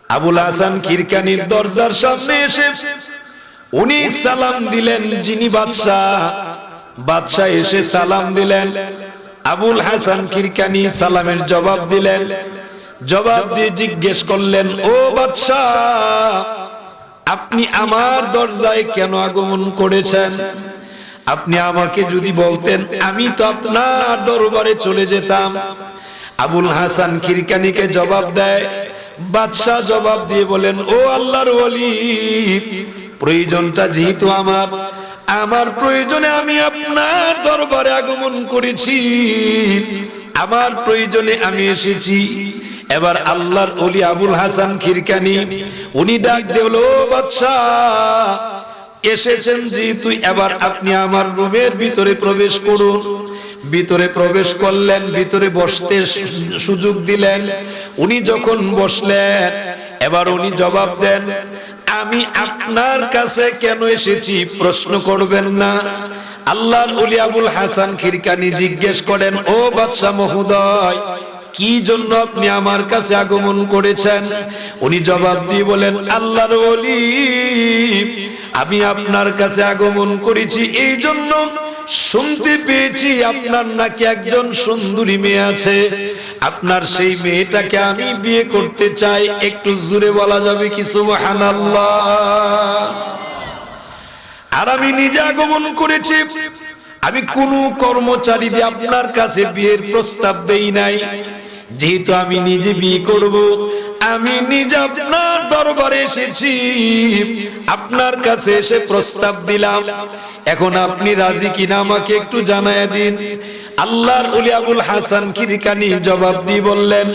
আবুল হাসান কিরকানির দরজার সামনে এসে উনি সালাম দিলেন। যিনি বাদশাহ এসে সালাম দিলেন, আবুল হাসান কিরকানি সালামের জবাব দিলেন। জবাব দিয়ে জিজ্ঞেস করলেন, ও বাদশাহ, আপনি আমার দরজায় কেন আগমন করেছেন? আপনি আমাকে যদি বলতেন আমি তো আপনার দরবারে চলে যেতাম। আবুল হাসান কিরকানিকে জবাব দেয়, বাদশাহ জবাব দিয়ে বলেন, ও আল্লাহর ওলি, প্রয়োজনটা যেহেতু আমার প্রয়োজনে আমি আপনার দরবারে আগমন করেছি, আমার প্রয়োজনে আমি এসেছি। এবার আল্লাহর ওলি আবুল হাসান কিরকানি উনি ডাক দিল, ও বাদশাহ, এসেছেন যেহেতু এবার আপনি আমার রুমের ভিতরে প্রবেশ করুন। ভিতরে প্রবেশ করলেন, ভিতরে বসতে সুযোগ দিলেন। উনি যখন বসলেন, এবার উনি জবাব দেন, আমি আপনার কাছে কেন এসেছি প্রশ্ন করবেন না। আল্লাহর ওলি আবুল হাসান কিরকানি জিজ্ঞেস করেন, ও বাদশাহ মহোদয়, কি জন্য আপনি আমার কাছে আগমন করেছেন? উনি জবাব দিয়ে বলেন, আল্লাহর ওলি, আমি আপনার কাছে আগমন করেছি এই জন্য, শুনতে পেয়েছি আপনার নাকি একজন সুন্দরী মেয়ে আছে, আপনার সেই মেয়েটাকে আমি বিয়ে করতে চাই। একটু জোরে বলা যাবে কি সুবহানাল্লাহ? আর আমি নিজে আগমন করেছি, আমি কোনো কর্মচারী দিয়ে আপনার কাছে বিয়ের প্রস্তাব দেই নাই। যেহেতু আমি নিজে বিয়ে করব, আমি নিজে আপনার দরবারে এসেছি, আপনার কাছে এসে প্রস্তাব দিলাম। এখন আপনি রাজি কিনা আমাকে একটু জানায় দিন। আল্লাহর ওলি আবুল হাসান কিরকানি জবাব দিয়ে বললেন,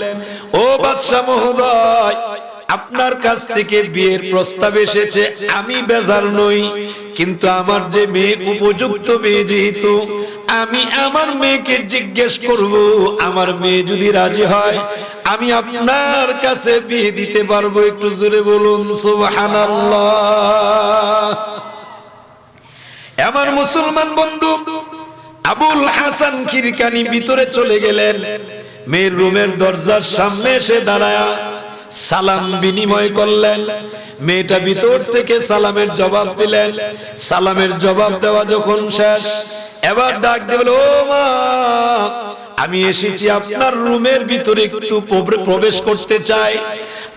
ও বাদশাহ মহোদয়, আপনার কাছ থেকে বিয়ের প্রস্তাব এসেছে, আমি বেজার নই, কিন্তু আমার যে মেয়ে উপযুক্ত মেয়ে, যেহেতু আমি আমার মেয়েকে জিজ্ঞেস করব, আমার মেয়ে যদি রাজি হয় আমি আপনার কাছে বিয়ে দিতে পারবো। একটু জোরে বলুন সুবহানাল্লাহ। আমার মুসলমান বন্ধু, আবুল হাসান কিরকানি ভিতরে চলে গেলেন। মেয়ের রুমের দরজার সামনে এসে দাঁড়ায়া সালাম বিনিময় করলেন। মেয়েটা ভিতর থেকে সালামের জবাব দিলেন। সালামের জবাব দেওয়া যখন শেষ, এবার ডাক দিল, ও মা, আমি এসেছি আপনার রুমের ভিতরে একটু প্রবেশ করতে চাই।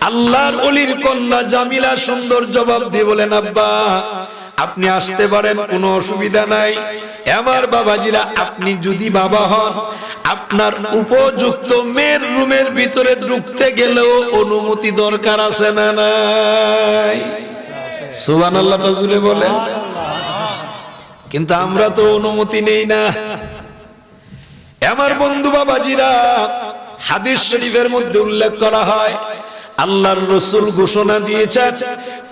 আল্লাহর ওলির কন্যা জামিলা সুন্দর জবাব দিয়ে বলেন, আব্বা, আপনি আসতে পারেন, কোনো অসুবিধা নাই। আমার বাবাজিরা, আপনি যদি বাবা হন, আপনার উপযুক্ত মেয়ের রুমের ভিতরে ঢুকতে গেলেও অনুমতি দরকার আছে না নাই? সুবহানাল্লাহ রাসূলে বলেন। কিন্তু আমরা তো অনুমতি নেই না। আমার বন্ধু বাবাজিরা, হাদিস শরীফের মধ্যে উল্লেখ করা হয়, আল্লাহর রাসূল ঘোষণা দিয়েছেন,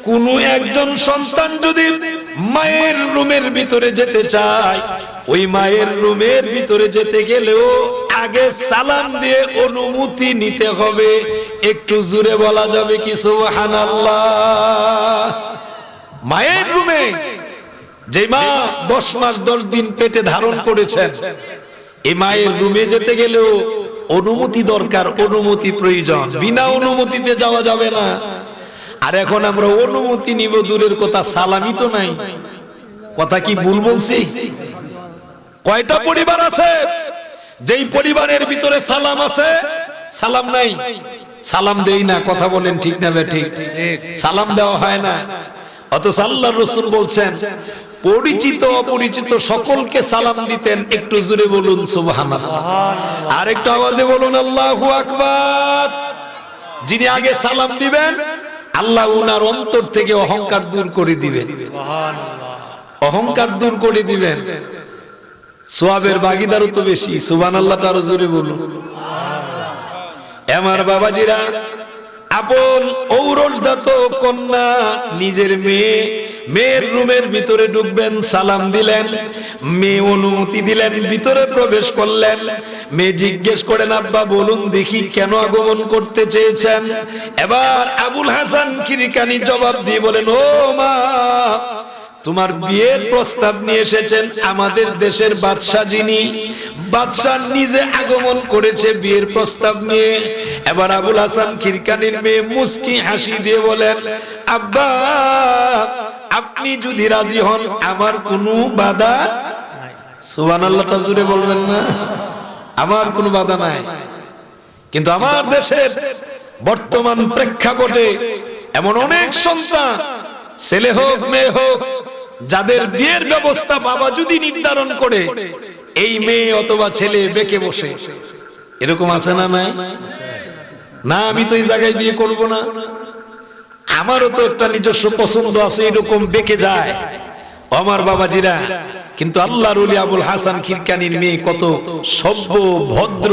কোন একজন সন্তান যদি মায়ের রুমের ভিতরে যেতে চায়, ওই মায়ের রুমের ভিতরে যেতে গেলেও আগে সালাম দিয়ে অনুমতি নিতে হবে। একটু জোরে বলা যাবে কি সুবহানাল্লাহ? মায়ের রুমে, যে মা 10 মাস 10 দিন পেটে ধারণ করেছেন, এই মায়ের রুমে যেতে গেলেও অনুমতি দরকার, অনুমতি প্রয়োজন। বিনা অনুমতিতে যাওয়া যাবে না। আর এখন আমরা অনুমতি নিব দূরের কথা, সালামই তো নাই। কথা কি ভুল বলছি? কয়টা পরিবার আছে যেই পরিবারের ভিতরে সালাম আছে, সালাম নাই? সালাম দেই না, কথা বলেন ঠিক না বেঠিক? সালাম দেওয়া হয় না। অথচ আল্লাহর রাসূল বলছেন, পরিচিত অপরিচিত সকলকে সালাম দিতেন। একটু জোরে বলুন সুবহানাল্লাহ। আর একটু আওয়াজে বলুন আল্লাহু আকবার। যিনি আগে সালাম দিবেন, আল্লাহ উনার অন্তর থেকে অহংকার দূর করে দিবেন। অহংকার দূর করে দিবেন। সওয়াবের ভাগীদারও তো বেশি। সুবহানাল্লাহটা আরো জোরে বলুন। আমার বাবাজিরা, আপন ঔরসজাত কন্যা, নিজের মেয়ের রুমের ভিতরে ঢুকবেন, সালাম দিলেন, মেয়ে অনুমতি দিলেন, ভিতরে প্রবেশ করলেন। মেয়ে জিজ্ঞেস করেন, আব্বা বলুন দেখি কেন আগমন করতে চেয়েছেন? এবার আবুল হাসান কিরকানি জবাব দিয়ে বলেন, ও মা, তোমার বিয়ের প্রস্তাব নিয়ে এসেছেন আমাদের দেশের বাদশা, যিনি বাদশা নিজে আগমন করেছে বিয়ের প্রস্তাব নিয়ে। এবার আবুল হাসান খিরকানির মেয়ে মুস্কি হাসি দিয়ে বলেন, আব্বা আপনি যদি রাজি হন আমার কোনো বাধা। সুবহানাল্লাহটা জোরে বলবেন না? আমার কোনো বাধা নাই। কিন্তু আমার দেশের বর্তমান প্রেক্ষাপটে এমন অনেক সন্তান, ছেলে হোক মেয়ে হোক, যাদের বিয়ের ব্যবস্থা বাবা যদি নির্ধারণ করে এই মেয়ে অথবা ছেলে বেঁকে বসে, এরকম আছে না? নাই না, আমি তো এই জায়গায় বিয়ে করব না, আমারও তো একটা নিজস্ব পছন্দ আছে, এরকম বেঁকে যায় আমার বাবাজিরা। কিন্তু আল্লাহর ওলি আবুল হাসান খিরকানির মেয়ে কত সভ্য, ভদ্র,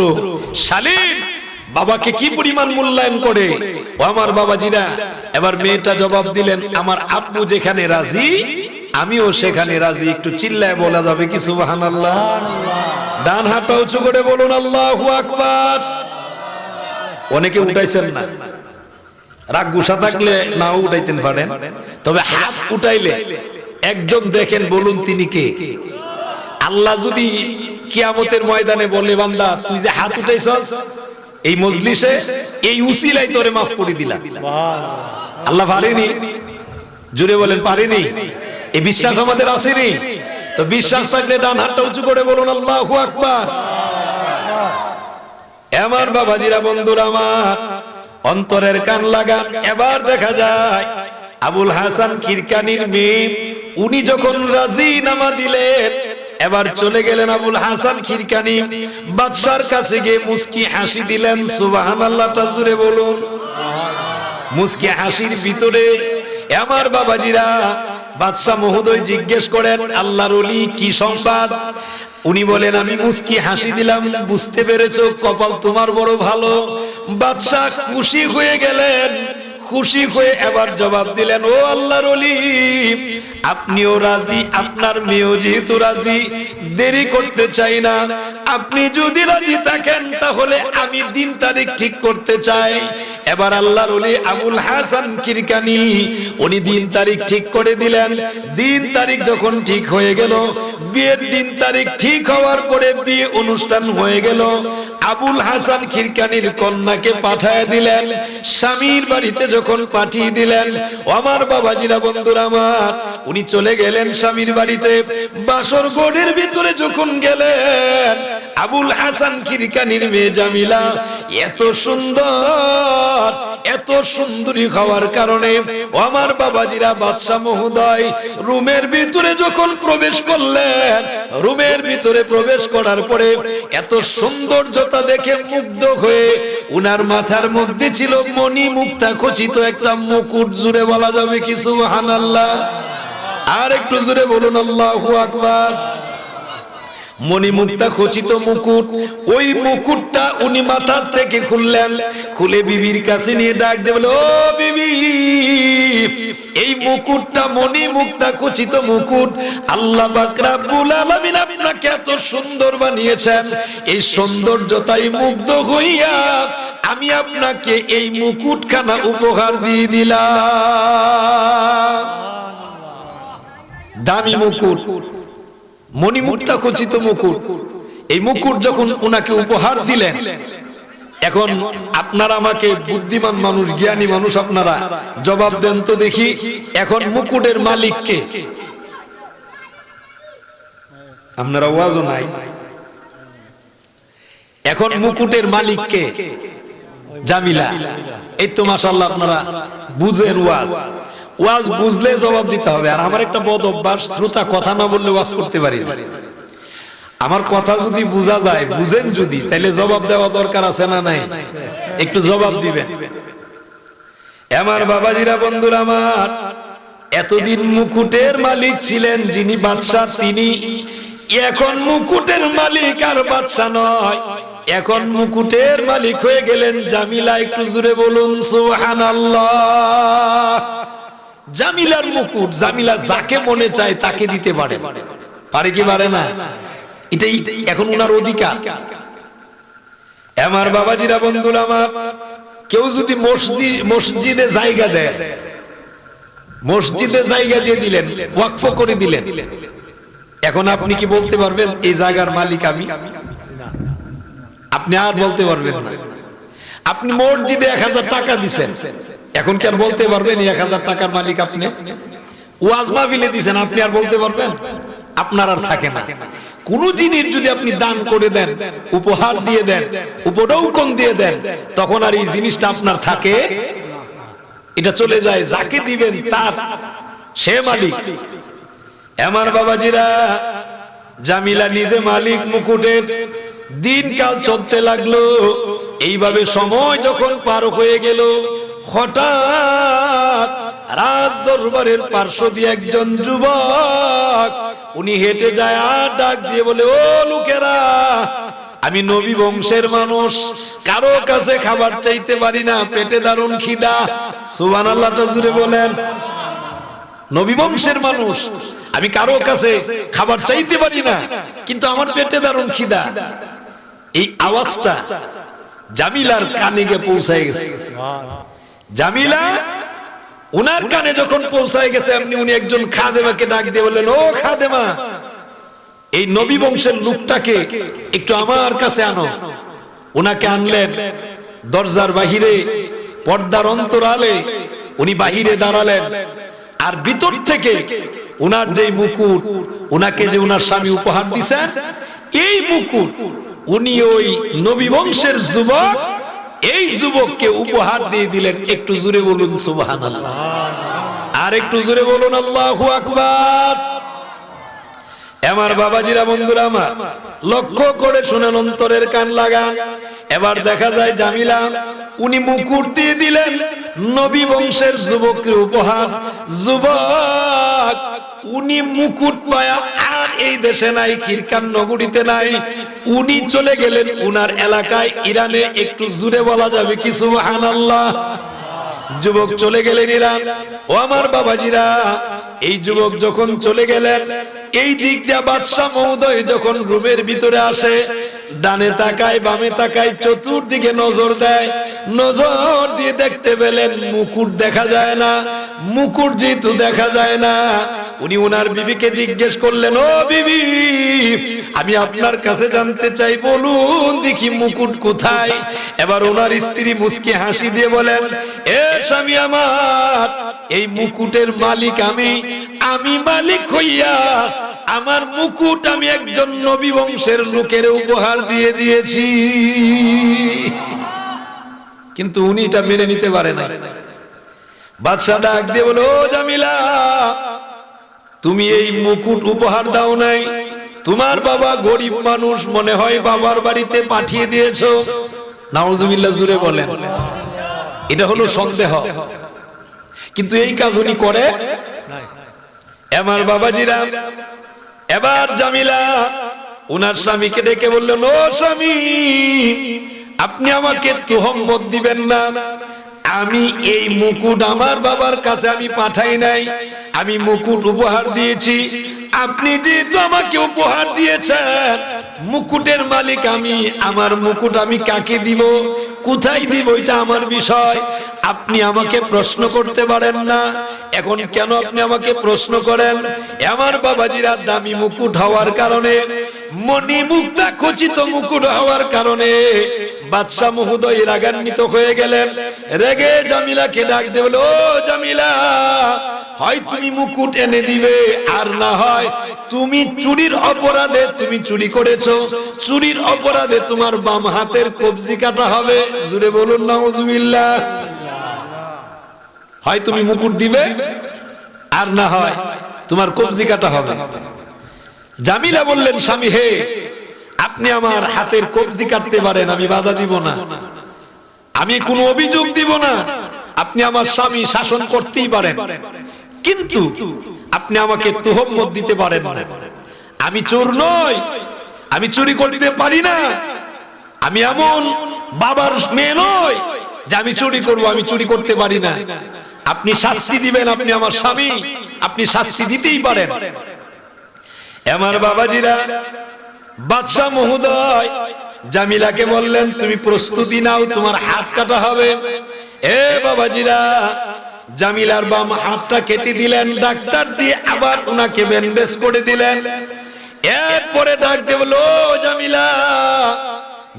শালীন, বাবাকে কি পরিমাণ মূল্যায়ন করে ও আমার বাবাজিরা। এবার মেয়েটা জবাব দিলেন, আমার আব্বু যেখানে রাজি আমিও সেখানে রাজি। একটু চিল্লায় বলা যাবে কি সুবহানাল্লাহ? ডান হাতটা উঁচু করে বলুন আল্লাহু আকবার। অনেকে উঠাইছেন না, রাগ গুসা থাকলে নাও উঠাইতেন পারেন, তবে হাত উঠাইলে একজন দেখেন, বলুন তিনি কে? আল্লাহ যদি কিয়ামতের ময়দানে বলে, বান্দা তুই যে হাত উঠাইছস এই মজলিসে, এই উসিলাই তোরে মাফ করে দিলাম। আল্লাহ পারেনি? জুড়ে বলেন পারেনি? এই বিশ্বাস আমাদের আসেনি? তো বিশ্বাস থাকলে ডান হাতটা উঁচু করে বলুন আল্লাহু আকবার। আমার বাবাজিরা, বন্ধুরা আমার, অন্তরের কান লাগান। এবার দেখা যায় আবুল হাসান খিরকানির মেয়ে উনি যখন রাজিনামা দিলেন, এবার চলে গেলেন আবুল হাসান খিরকানি বাদশার কাছে গিয়ে মুস্কি হাসি দিলেন। সুবহানাল্লাহটা জোরে বলুন। মুস্কি হাসির ভিতরে আমার বাবাজিরা বাদশা মহোদয় জিজ্ঞেস করেন, আল্লাহর ওলি কি সংবাদ? উনি বলেন, আমি মুস্কি হাসি দিলাম, বুঝতে পেরেছো? কপাল তোমার বড় ভালো। বাদশা খুশি হয়ে গেলেন। খুশি হয়ে এবার জবাব দিলেন, ও আল্লাহর ওলি আপনিও রাজি, আপনার মেয়েও যেহেতু রাজি, দেরি করতে চাই না। আপনি যদি রাজি থাকেন তাহলে আমি দিন তারিখ ঠিক করতে চাই। এবার আল্লাহর ওলি আবুল হাসান খিরকানি উনি দিন তারিখ ঠিক করে দিলেন। দিন তারিখ যখন ঠিক হয়ে গেল, বিয়ের দিন তারিখ ঠিক হওয়ার পরে বিয়ে অনুষ্ঠান হয়ে গেল। আবুল হাসান খিরকানির কন্যাকে পাঠিয়ে দিলেন স্বামীর বাড়িতে। যখন পাঠিয়ে দিলেন, আমার বাবাজিরা, বন্ধুরা আমার, উনি চলে গেলেন স্বামীর বাড়িতে। বাসর ঘরের ভিতরে যখন গেলেন, আবুল হাসান খিরকানির মেয়ে জামিলা এত সুন্দর, এত সুন্দরী হওয়ার কারণে আমার বাবাজিরা বাদশা মহোদয় রুমের ভিতরে যখন প্রবেশ করলেন, রুমের ভিতরে প্রবেশ করার পরে এত সৌন্দর্যতা দেখে মুগ্ধ হয়ে উনার মাথার মধ্যে ছিল মণি মুক্তা খচিত একটা মুকুট। জুড়ে বলা যাবে কি সুবহানাল্লাহ? আর একটু জোরে বলুন আল্লাহু আকবার। মণিমুক্তা খচিত মুকুট, ওই মুকুটটা উনি মাথার থেকে খুললেন। খুলে বিবির কাছে নিয়ে ডাক দিয়ে বলে, ও বিবি, এই মুকুটটা মণিমুক্তা খচিত মুকুট, আল্লাহ পাক রব্বুল আলামিন আপনাকে এত সুন্দর বানিয়েছেন। এই সৌন্দর্যতাই মুগ্ধ হইয়া আমি আপনাকে এই মুকুটখানা উপহার দিয়ে দিলাম। দামি মুকুট, মণিমুক্তা খচিত মুকুট। এই মুকুট যখন উনাকে উপহার দিলেন, এখন আপনারা আমাকে বুদ্ধিমান মানুষ, জ্ঞানী মানুষ, আপনারা জবাব দেন তো দেখি, এখন মুকুটের মালিক কে? আপনারা ওয়াজও নাই। এখন মুকুটের মালিক কে? জামিলা। এই তো মাশাআল্লাহ, আপনারা বুঝেন ওয়াজ। ওয়াজ বুঝলে জবাব দিতে হবে। আর আমার একটা বদ অভ্যাস, শ্রোতা কথা না বললে ওয়াজ করতে পারি না। আমার কথা যদি বোঝা যায়, বুঝেন যদি, তাহলে জবাব দেওয়া দরকার আছে না নাই? একটু জবাব দিবেন। আমার বাবাজিরা, বন্ধুরা আমার, এতদিন মুকুটের মালিক ছিলেন যিনি বাদশা, তিনি এখন মুকুটের মালিক আর বাদশা নয়, এখন মুকুটের মালিক হয়ে গেলেন জামিলা। একটু জোরে বলুন সুবহানাল্লাহ। জামিলার মুকুট, জামিলা যাকে মনে চায় তাকে দিতে পারে। পারে কি পারে না? এটাই এখন উনার অধিকার। আমার বাবাজিরা, বন্ধুরা আমার, কেউ যদি মসজিদে জায়গা দেয়, মসজিদে জায়গা দিয়ে দিলেন, ওয়াকফ করে দিলেন। এখন আপনি কি বলতে পারবেন এই জায়গার মালিক আমি? আপনি আর বলতে পারবেন না। আপনি মসজিদে 1000 টাকা দিচ্ছেন, এখন কি আর বলতে পারবেন 1000 টাকার মালিক আপনি? ওয়াজ মাহফিলে দিচ্ছেন, আপনি আর বলতে পারবেন? আপনার আর থাকে না। কোন জিনিস যদি আপনি দান করে দেন, উপহার দিয়ে দেন, উপঢৌকন দিয়ে দেন, তখন আর এই জিনিসটা আপনার থাকে? এটা চলে যায় যাকে দিবেন তার, সে মালিক। আমার বাবাজিরা, জামিলা নিজে মালিক মুকুটের। দিনকাল চলতে লাগলো, এইভাবে সময় যখন পার হয়ে গেল, হঠাৎ রাজ দরবারের পার্শ্ব দিয়ে একজন যুবক উনি হেঁটে যায় আর ডাক দিয়ে বলে, ও লোকেরা, আমি নবী বংশের মানুষ, কারো কাছে খাবার চাইতে পারি না, পেটে দারুণ খিদা। সুবহানাল্লাহটা জুড়ে বলেন। নবী বংশের মানুষ, আমি কারো কাছে খাবার চাইতে পারি না, কিন্তু আমার পেটে দারুণ খিদা। এই আওয়াজটা জামিলার কানে গিয়ে পৌঁছায় গেছে। জামিলা উনার কানে যখন পৌঁছায় গেছে, উনি একজন খাদেমাকে ডাক দিয়ে বললেন, ও খাদেমা, এই নবী বংশের লোকটাকে একটু আমার কাছে আনো। উনাকে আনলেন। দরজার বাহিরে, পর্দার অন্তরালে উনি বাহিরে দাঁড়ালেন। আর ভিতর থেকে উনার যে মুকুট, উনাকে যে উনার স্বামী উপহার দিয়েছেন, এই মুকুট উনি ওই নবী বংশের যুবক, এই যুবককে উপহার দিয়ে দিলেন। একটু জোরে বলুন সুবহানাল্লাহ, আর একটু জোরে বলুন আল্লাহু আকবার। আমার বাবাজিরা, বন্ধুরা আমার, লক্ষ্য করে শুনেন, অন্তরের কান লাগান। এবার দেখা যায় জামিলা উনি মুকুট দিয়ে দিলেন নবী বংশের যুবককে উপহার। যুবক উনি মুকুট পায়া আর এই দেশে নাই, খিরকান নগরীতে নাই, উনি চলে গেলেন উনার এলাকায়, ইরানে। একটু জুড়ে বলা যাবে কি সুবহানাল্লাহ? যুবক চলে গেলেন ইরান। ও আমার বাবাজিরা, এই যুবক যখন চলে গেলেন, এই দিক দিয়ে বাদশা মহোদয় যখন রুমের ভিতরে আসে, ডানে তাকায়, বামে তাকায়, চতুর্দিকে নজর দেয়। নজর দিয়ে দেখতে পেলেন মুকুট দেখা যায় না। মুকুট যেহেতু দেখা যায় না, উনি ওনার বিবিকে জিজ্ঞেস করলেন, ও বিবি, আমি আপনার কাছে জানতে চাই, বলুন দেখি মুকুট কোথায়? এবার ওনার স্ত্রী মুস্কি হাসি দিয়ে বলেন, এ স্বামী আমার, এই মুকুটের মালিক আমি। আমি মালিক হইয়া আমার মুকুট আমি একজন নবী বংশের লোকের উপহার দিয়ে দিয়েছি। কিন্তু উনি এটা মেনে নিতে পারে না। বাদশা ডাক দিয়ে বলো, ও জামিলা, তুমি এই মুকুট উপহার দাও নাই, তোমার বাবা গরিব মানুষ, মনে হয় বাবার বাড়িতে পাঠিয়ে দিয়েছো। নাউজুবিল্লাহ জুড়ে বলেন। এটা হলো সন্দেহ, কিন্তু এই কাজ উনি করে। আমার বাবাজিরা, এবার জামিলা উনার স্বামীকে ডেকে বললেন, ও স্বামী, আপনি আমাকে তোহমত দিবেন না। আমি এই মুকুট আমার বাবার কাছে আমি পাঠাই নাই, আমি মুকুট উপহার দিয়েছি। আপনি যেহেতু আমাকে উপহার দিয়েছেন, মুকুটের মালিক আমি, আমার মুকুট আমি কাকে দিব, কোথায় দিব, এটা আমার বিষয়। আপনি আমাকে প্রশ্ন করতে পারেন না। এখন কেন আপনি আমাকে প্রশ্ন করেন? আমার বাবাজিরা, দামি মুকুট হওয়ার কারণে, মণি মুক্তা খচিত মুকুট হওয়ার কারণে বাদশা মহোদয় রাগান্বিত হয়ে গেলেন। রেগে জামিলাকে ডাক দিয়ে বলে, ও জামিলা, হয় তুমি মুকুট এনে দিবে, আর না হয় তুমি চুরির অপরাধে, তুমি চুরি করেছো, চুরির অপরাধে তোমার বাম হাতের কবজি কাটা হবে। জুড়ে বলুন নাউজুবিল্লাহ। হয় তুমি মুকুট দিবে, আর না হয় তোমার কবজি কাটা হবে। জামিলা বললেন, স্বামী হে, আপনি আমার হাতের কবজি কাটতে পারেন, আমি বাধা দিব না, আমি কোনো অভিযোগ দিব না, আপনি আমার স্বামী, শাসন করতেই পারেন, কিন্তু আপনি আমাকে তোহমত দিতে পারেন না। আমি চোর নই, আমি চুরি করতে পারি না, আমি এমন বাবার মেয়ে নই যে আমি চুরি করব, আমি চুরি করতে পারি না। আপনি শাস্তি দিবেন, আপনি আমার স্বামী, আপনি শাস্তি দিতেই পারেন। আমার বাবাজিরা, বাদশা মহোদয় জামিলাকে বললেন, তুমি প্রস্তুতি নাও, তোমার হাত কাটা হবে। এ বাবাজিরা, জামিলার বাম হাতটা কেটে দিলেন, ডাক্তার দিয়ে আবার ওনাকে ব্যান্ডেজ করে দিলেন। এরপরে ডাক দিয়ে বলল, জামিলা,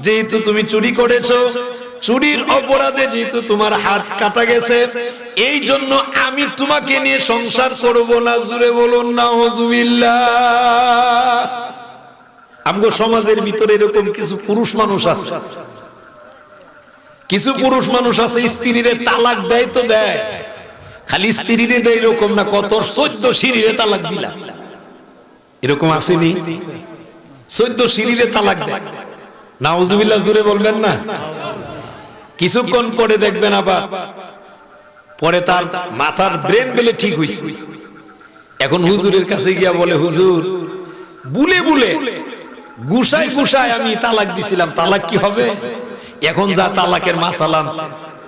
যেহেতু তুমি চুরি করেছো, চুরির অপরাধে যেহেতু তোমার হাত কাটা গেছে, এই জন্য আমি তোমাকে নিয়ে সংসার করব না। জুড়ে বলুন নাউজুবিল্লাহ। আমগো সমাজের ভিতরে এরকম কিছু পুরুষ মানুষ আছে, কিছু পুরুষ মানুষ আছে স্ত্রীরে তালাক দেয় তো দেয়, খালি স্ত্রীরে দেয় এরকম না, কত 14 সিঁড়িরে তালাক দিলাম, এরকম আসেনি? 14 সিঁড়িরে তালাক দেয়। নাউজুবিল্লাহ জুড়ে বলবেন না? কিছুক্ষণ পরে দেখবেন আবার পরে তার মাথার ব্রেন বেলে ঠিক হইছে, এখন হুজুরের কাছে গিয়া বলে, হুজুর বুলে বুলে গুসাই গুসাই আমি তালাক দিছিলাম, তালাক কি হবে? এখন যা তালাকের মাসালা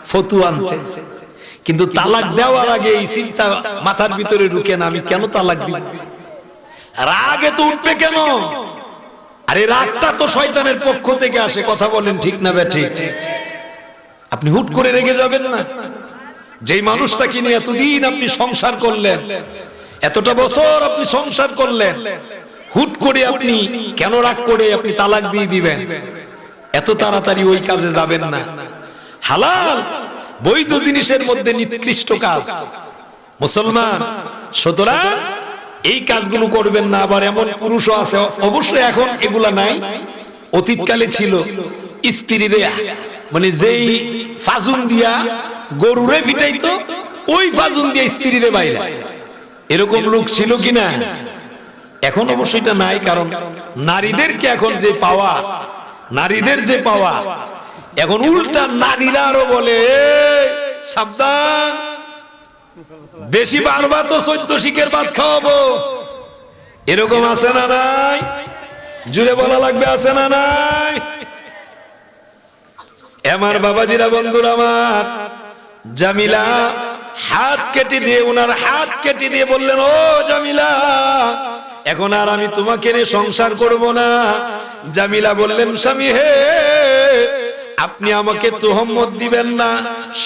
ফতুয়া আনতে, কিন্তু তালাক দেওয়ার আগে এই চিন্তা মাথার ভিতরে ঢুকে না, আমি কেন তালাক দিব? রাগে তো উঠবে কেন? আরে রাগটা তো শয়তানের পক্ষ থেকে আসে। কথা বলেন ঠিক না বেঠিক? আপনি হুট করে রেগে যাবেন না। যেই মানুষটাকে নিয়ে এতদিন আপনি সংসার করলেন, এতটা বছর আপনি সংসার করলেন, হুট করে আপনি কেন রাগ করে আপনি তালাক দিয়ে দিবেন? এত তাড়াতাড়ি ওই কাজে যাবেন না। হালাল বৈধ জিনিসের মধ্যে নিকৃষ্ট কাজ মুসলমান, সুতরাং এই কাজগুলো করবেন না। আবার এমন পুরুষও আছে, অবশ্যই এখন এগুলা নাই, অতীতকালে ছিল, স্ত্রীরে মানে যেই ফাজুন দিয়া গরুরে পিটাইতো, ওই ফাজুন দিয়া স্ত্রীরে বাইরে, এরকম লোক ছিল কিনা? এখন অবশ্যই এটা নাই, কারণ নারীদেরকে এখন যে পাওয়া, নারীদের যে পাওয়া, এখন উল্টা নারীরা আরো বলে, সাবধান, বেশি বারবা তো 14 শিকের ভাত খাওয়াবো। এরকম আছে না নাই? জুড়ে বলা লাগবে, আছে না নাই? আমার বাবাজিরা, বন্ধুরা আমার, জামিলা হাত কেটে দিয়ে, ওনার হাত কেটে দিয়ে বললেন, ও জামিলা, এখন আর আমি তোমাকে নিয়ে সংসার করব না। জামিলা বললেন, স্বামী হে, আপনি আমাকে তোহমত দিবেন না।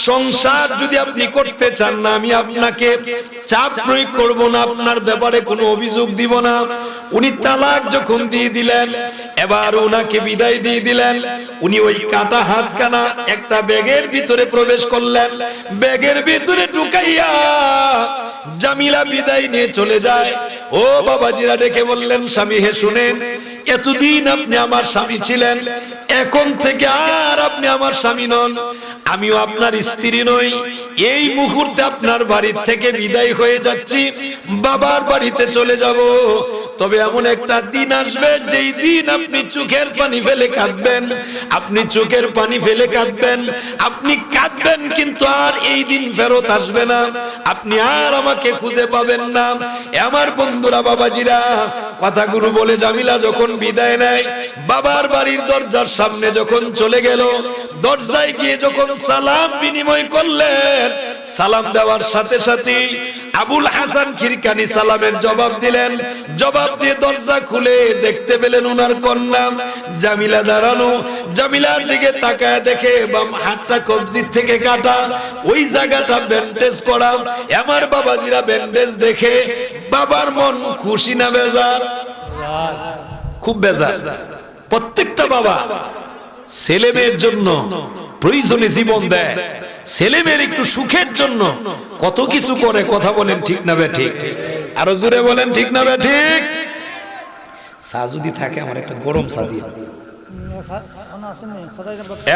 সংসার যদি আপনি করতে চান না, আমি আপনাকে চাপ প্রয়োগ করব না, আপনার ব্যাপারে কোনো অভিযোগ দিব না। উনি তালাক যখন দিয়ে দিলেন, এবার উনাকে বিদায় দিয়ে দিলেন। উনি ওই কাটা হাতখানা একটা ব্যাগের ভিতরে প্রবেশ করলেন, ব্যাগের ভিতরে ঢুকাইয়া জামিলা বিদায় নিয়ে চলে যায়। ও বাবাজিরা ডেকে বললেন, স্বামী হে, শুনেন, এতদিন আপনি আমার স্বামী ছিলেন, এখন থেকে আর আপনি আমার স্বামী নন, আমিও আপনার স্ত্রী নই। এই মুহূর্তে আপনার বাড়ি থেকে বিদায় হয়ে যাচ্ছি, বাবার বাড়িতে চলে যাব। তবে এমন একটা দিন আসবে, যেই দিন আপনি চোখের পানি ফেলে কাঁদবেন, আপনি চোখের পানি ফেলে কাঁদবেন, আপনি কাঁদবেন, কিন্তু আর এই দিন ফেরত আসবে না, আপনি আর আমাকে খুঁজে পাবেন না। আমার বন্ধুরা, বাবাজিরা, কথাগুলো বলে জামিলা যখন বিদায় নেয়, বাবার বাড়ির দরজার সামনে যখন চলে গেল, দরজায় গিয়ে যখন সালাম বিনিময় করলেন, সালাম দেওয়ার সাথে সাথে আবুল হাসান খিরকানি সালামের জবাব দিলেন। জবাব দিয়ে দরজা খুলে দেখতে পেলেন উনার কন্যা জামিলা দাঁড়ানো। জামিলার দিকে তাকায় দেখে বাম হাতটা কবজির থেকে কাটা, ওই জায়গাটা ব্যান্ডেজ করা। আমার বাবাজিরা, ব্যান্ডেজ দেখে বাবার মন খুশি না বেজার? খুব বেজার। প্রত্যেকটা বাবা ছেলে মেয়ের জন্য প্রয়োজনে জীবন দেয়, ছেলে মেয়ের একটু সুখের জন্য কত কিছু করে। কথা বলেন ঠিক না বে ঠিক? আরো জোরে বলেন ঠিক না বে ঠিক? চা যদি থাকে আমার একটা গরম চা দিয়ে।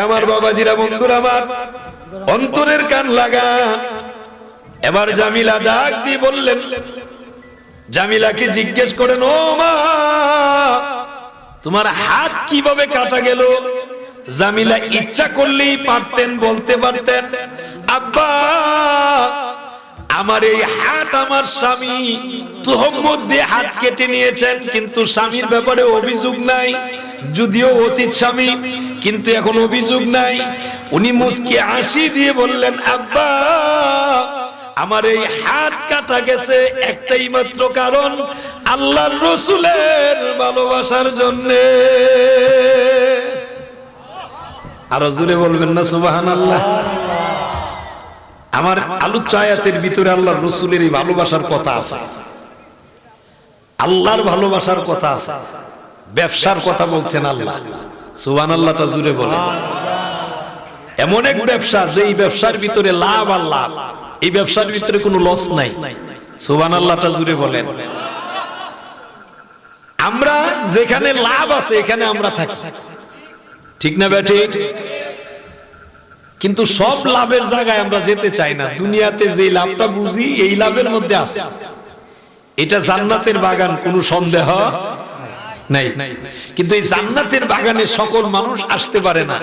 আমার বাবাজিরা, বন্ধুরা আমার, অন্তরের কান লাগা। এবার জামিলা ডাক দিয়ে বললেন, জামিলাকে জিজ্ঞেস করেন, ও মা, তোমার হাত কিভাবে কাটা গেল? জামিলা ইচ্ছা করলেই পারতেন, বলতে পারতেন, আব্বা, আমার এই হাত আমার স্বামী তুহম্মত দিয়ে হাত কেটে নিয়েছেন, কিন্তু স্বামীর ব্যাপারে অভিযোগ নাই, যদিও অতীত স্বামী, কিন্তু এখন অভিযোগ নাই। উনি মুস্কি হাসি দিয়ে বললেন, আব্বা, আমার এই হাত কাটা গেছে একটাই মাত্র কারণ, আল্লাহর রাসূলের ভালোবাসার জন্য। আরো জোরে বলবেন না সুবহানাল্লাহ? আমার আলোচ্য আয়াতের ভিতরে আল্লাহর রাসূলের এই ভালোবাসার কথা আছে, আল্লাহর ভালোবাসার কথা আছে, ব্যবসার কথা বলছেন আল্লাহ। সুবহানাল্লাহটা জুড়ে বলেন। এমন এক ব্যবসা যে এই ব্যবসার ভিতরে লাভ আর লাভ, এই ব্যবসার ভিতরে কোনো লস নাই। সুবহানাল্লাহটা জুড়ে বলেন। আমরা যেখানে লাভ আছে এখানে আমরা থাকি, ঠিক না বেঠিক? কিন্তু সব লাভের জায়গায় আমরা যেতে চাই না। দুনিয়াতে যে লাভটা বুঝি এই লাভের মধ্যে আছে, এটা জান্নাতের বাগান, কোনো সন্দেহ নাই। কিন্তু এই জান্নাতের বাগানে সকল মানুষ আসতে পারে না।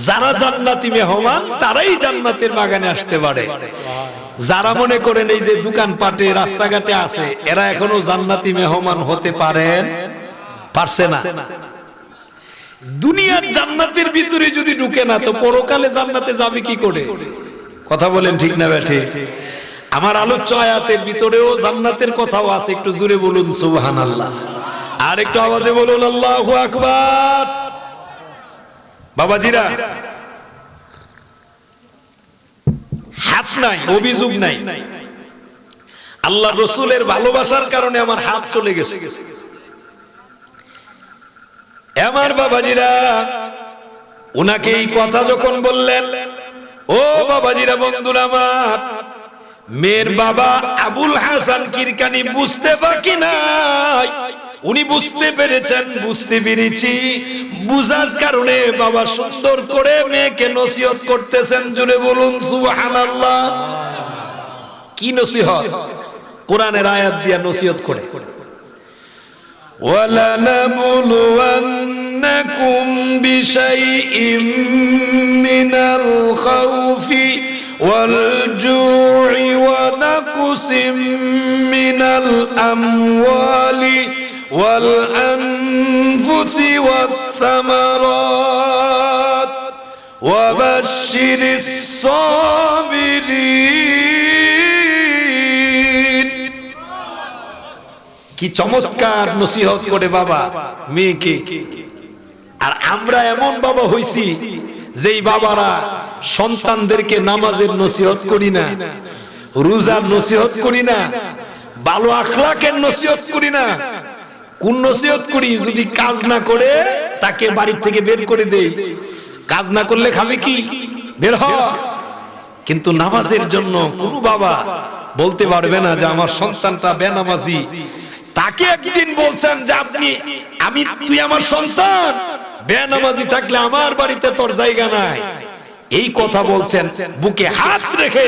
যারা জান্নাতি মেহমান তারাই জান্নাতের বাগানে আসতে পারে। যারা মনে করেন এই যে দোকানপাটে রাস্তাঘাটে আছে এরা এখনো জান্নাতি মেহমান হতে পারছে না। দুনিয়ার জান্নাতের ভিতরে যদি ঢুকে না তো পরকালে জান্নাতে যাবে কি করে? কথা বলেন ঠিক না বেঠিক? আমার আলোচ্য আয়াতের ভিতরেও জান্নাতের কথাও আছে, একটু জোরে বলুন সুবহানাল্লাহ, আর একটু আওয়াজে বলুন আল্লাহু আকবার। বাবাজিরা, হাত নাই, অভিযোগ নাই, আল্লাহ রাসূলের ভালোবাসার কারণে আমার হাত চলে গেছে। আমার বাবাজিরা, উনাকে এই কথা যখন বললেন, ও বাবাজিরা, বন্ধুরা আমার, মেয়ের বাবা আবুল হাসান কিরকানি বুঝতে বাকি নাই, উনি বুঝতে পেরেছেন, বুঝতে পেরেছি, বুঝার কারণে বাবা সুন্দর করে মেয়েকে নসিহত করতেছেন। জুড়ে বলুন সুবহানাল্লাহ। কি নসিহত? কোরআনের আয়াত দিয়া নসিহত করে। وَلَنَبْلُوَنَّكُمْ بِشَيْءٍ مِّنَ الْخَوْفِ وَالْجُوعِ وَنَقْصٍ مِّنَ الْأَمْوَالِ وَالْأَنفُسِ وَالثَّمَرَاتِ وَبَشِّرِ الصَّابِرِينَ। কি চমৎকার নসিহত করে বাবা মেয়েকে। আর আমরা এমন বাবা হইছি যেই বাবারা সন্তানদেরকে নামাজের নসিহত করি না, রোজার নসিহত করি না, ভালো আখলাকের নসিহত করি না। কোন নসিহত করি? যদি কাজ না করে তাকে বাড়ি থেকে বের করে দেই। কাজ না করলে খাবে কি? বের হ। কিন্তু নামাজের জন্য কোন বাবা বলতে পারবে না যে আমার সন্তানটা বেনামাজি। তাকে একদিন বলছেন যে তুই আমার সন্তান, বেনামাজি থাকলে আমার বাড়িতে তোর জায়গা নাই। এই কথা বলছেন বুকে হাত রেখে।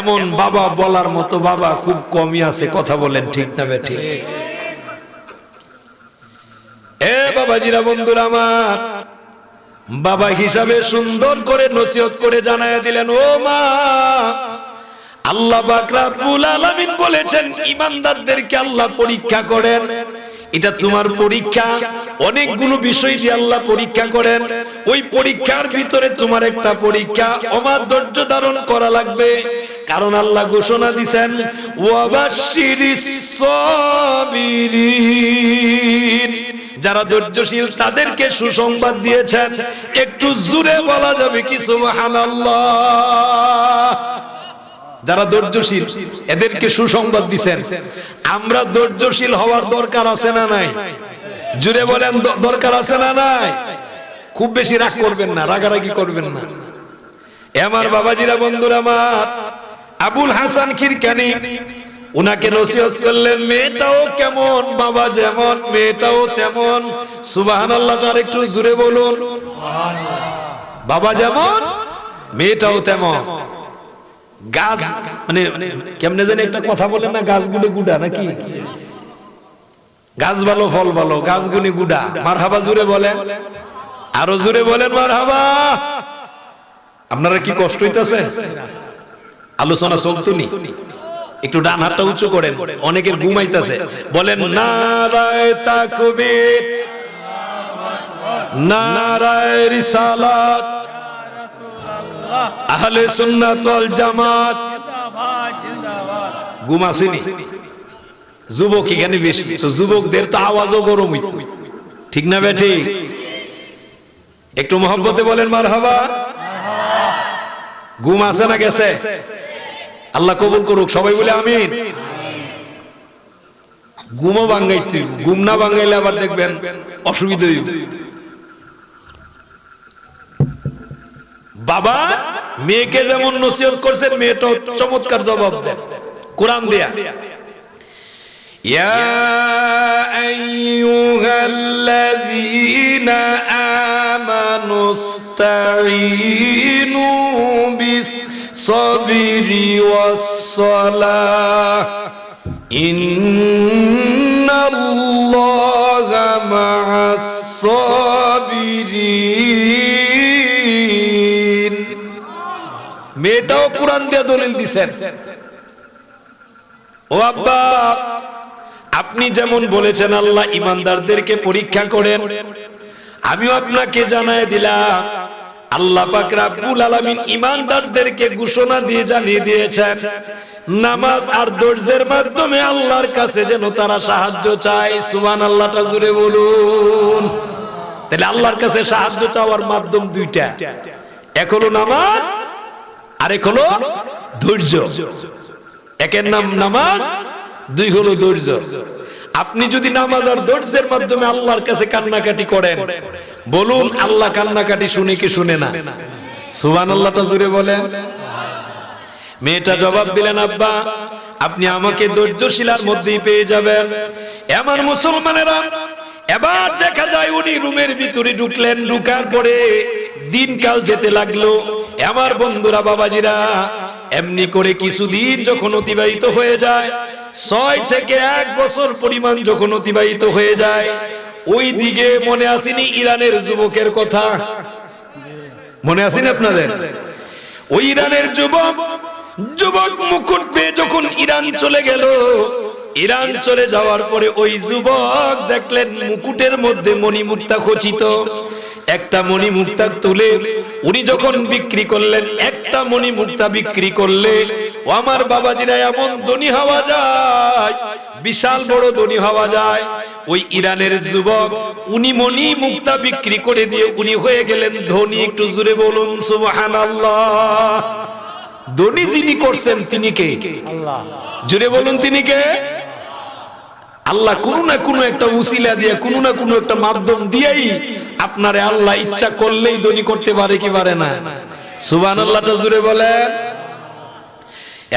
এমন বাবা বলার মতো বাবা খুব কমই আছে। কথা বলেন ঠিক না বেঠিক? এ বাবাজিরা, বন্ধুরা আমার, বাবা হিসাবে সুন্দর করে নসিহত করে জানায়া দিলেন, ও মা, আল্লাহ পাক রব্বুল আলামিন বলেছেন ঈমানদারদেরকে আল্লাহ পরীক্ষা করেন। এটা তোমার পরীক্ষা। অনেকগুলো বিষয় দিয়ে আল্লাহ পরীক্ষা করেন। ওই পরীক্ষার ভিতরে তোমার একটা পরীক্ষা, আমার ধৈর্য ধারণ করা লাগবে। কারণ আল্লাহ ঘোষণা দিবেন, ওয়াবাশশিরিস সাবিরিন, যারা ধৈর্যশীল তাদেরকে সুসংবাদ দিয়েছেন। একটু জোরে বলা যাবে কি সুবহানাল্লাহ? যারা ধৈর্যশীল এদেরকে সুসংবাদ দিবেন। আমরা ধৈর্যশীল হওয়ার দরকার আছে না নাই? জোরে বলেন, দরকার আছে না নাই? খুব বেশি রাগ করবেন না, রাগারাগি করবেন না। আমার বাবাজিরা, বন্ধুরা আমার, আবুল হাসান কিরকানি উনাকে নসিহত করলেন, মেয়েটাও কেমন, বাবা যেমন মেয়েটাও তেমন। সুবহানাল্লাহ। তার একটু জোরে বলুন। বাবা যেমন মেয়েটাও তেমন। গাছ মানে কেমনে জানি একটা কথা বলেন না, গাছগুলো গুড়া নাকি? গাছ ভালো, ফল ভালো, গাছগুলি গুড়া। মারহাবা জোরে বলেন, আরো জোরে বলেন মারহাবা। আপনারা কি কষ্ট হইতেছে? আলোচনা চলতুনি, একটু ডান হাতটা উঁচু করেন। অনেকের ঘুমাইতেছে। বলেন নারায়ে তাকবীর, নারায়ে রিসালাত, আহলে সুন্নাত ওয়াল জামাত। ঘুম আসেনি? যুবক এখানে বেশি, তো যুবকদের তো আওয়াজও গরম হইতো, ঠিক না বেঠিক? একটু মহব্বতে বলেন মারহাবা। ঘুম আছে না গেছে? আল্লাহ কবুল করুক, সবাই বলে আমিন। ঘুমও ভাঙ্গাইতে, ঘুম না ভাঙ্গাইলে আবার দেখবেন অসুবিধা হইব। বাবা মেয়েকে যেমন নসিহত করছেন, মেয়েটা চমৎকার জবাব দেন কোরআন দিয়া। ইয়া আইয়ুহাল্লাযীনা আমানুস্তাঈনু বিস-সাবরি ওয়াস-সালাহ ইন্নাল্লাহা মা'আস-সাবিরিন। মেয়েটাও কোরআন দিয়ে দলিল দিছেন। ও আব্বা, আপনি যেমন বলেছেন আল্লাহ ইমানদারদেরকে পরীক্ষা করেন, আমিও আপনাকে জানায় দিলাম আল্লাহ পাক রব্বুল আলামিন ইমানদারদেরকে ঘোষণা দিয়ে জানিয়ে দিয়েছেন নামাজ আর ধৈর্যের মাধ্যমে আল্লাহর কাছে যেন তারা সাহায্য চায়। সুবহানাল্লাহটা জোরে বলুন। তাহলে আল্লাহর কাছে সাহায্য চাওয়ার মাধ্যম দুইটা, এক হলো নামাজ আর এক হলো ধৈর্য। একের নাম নামাজ, দুই হলো ধৈর্য। আপনি যদি নামাজ আর ধৈর্যের মাধ্যমে আল্লাহর কাছে কান্নাকাটি করেন, বলুন আল্লাহ কান্নাকাটি শুনে কি শুনে না? সুবহানাল্লাহটা জোরে বলেন। মেয়েটা জবাব দিলেন, আব্বা আপনি আমাকে ধৈর্যশীলার মধ্যেই পেয়ে যাবেন। আমার মুসলমানেরা, এবার দেখা যায় উনি রুমের ভিতরে ঢুকলেন, ঢুকার পরে দিনকাল যেতে লাগলো। আমার বন্ধুরা, বাবাজিরা, এমনি করে কিছুদিন যখন অতিবাহিত হয়ে যায়, 6 থেকে 1 বছর পরিমাণ যখন অতিবাহিত হয়ে যায়, ওই দিকে মনে আসেনি ইরানের যুবকের কথা? মনে আসেনি আপনাদের? ওই ইরানের যুবক মুকুট পেয়ে যখন ইরান চলে গেল, ইরান চলে যাওয়ার পরে ওই যুবক দেখলেন মুকুটের মধ্যে মণিমুক্তা খচিত। একটা মণিমুক্তা তুলে উনি যখন বিক্রি করলেন, একটা মণিমুক্তা বিক্রি করলে ও আমার বাবাজিরা এমন ধনী হওয়া যায়, বিশাল বড় ধনী হওয়া যায়। ওই ইরানের যুবক উনি মণিমুক্তা বিক্রি করে দিয়ে উনি হয়ে গেলেন ধনী। একটু জোরে বলুন সুবহানাল্লাহ। ধনী যিনি করছেন তিনি কে? আল্লাহ। জোরে বলুন তিনি কে? আল্লাহ কোনো না কোনো একটা উসিলা দিয়ে, কোনো না কোনো একটা মাধ্যম দিয়েই আপনারে আল্লাহ ইচ্ছা করলেই ধনী করতে পারে, কি পারে না? সুবহানাল্লাহটা জোরে বলেন।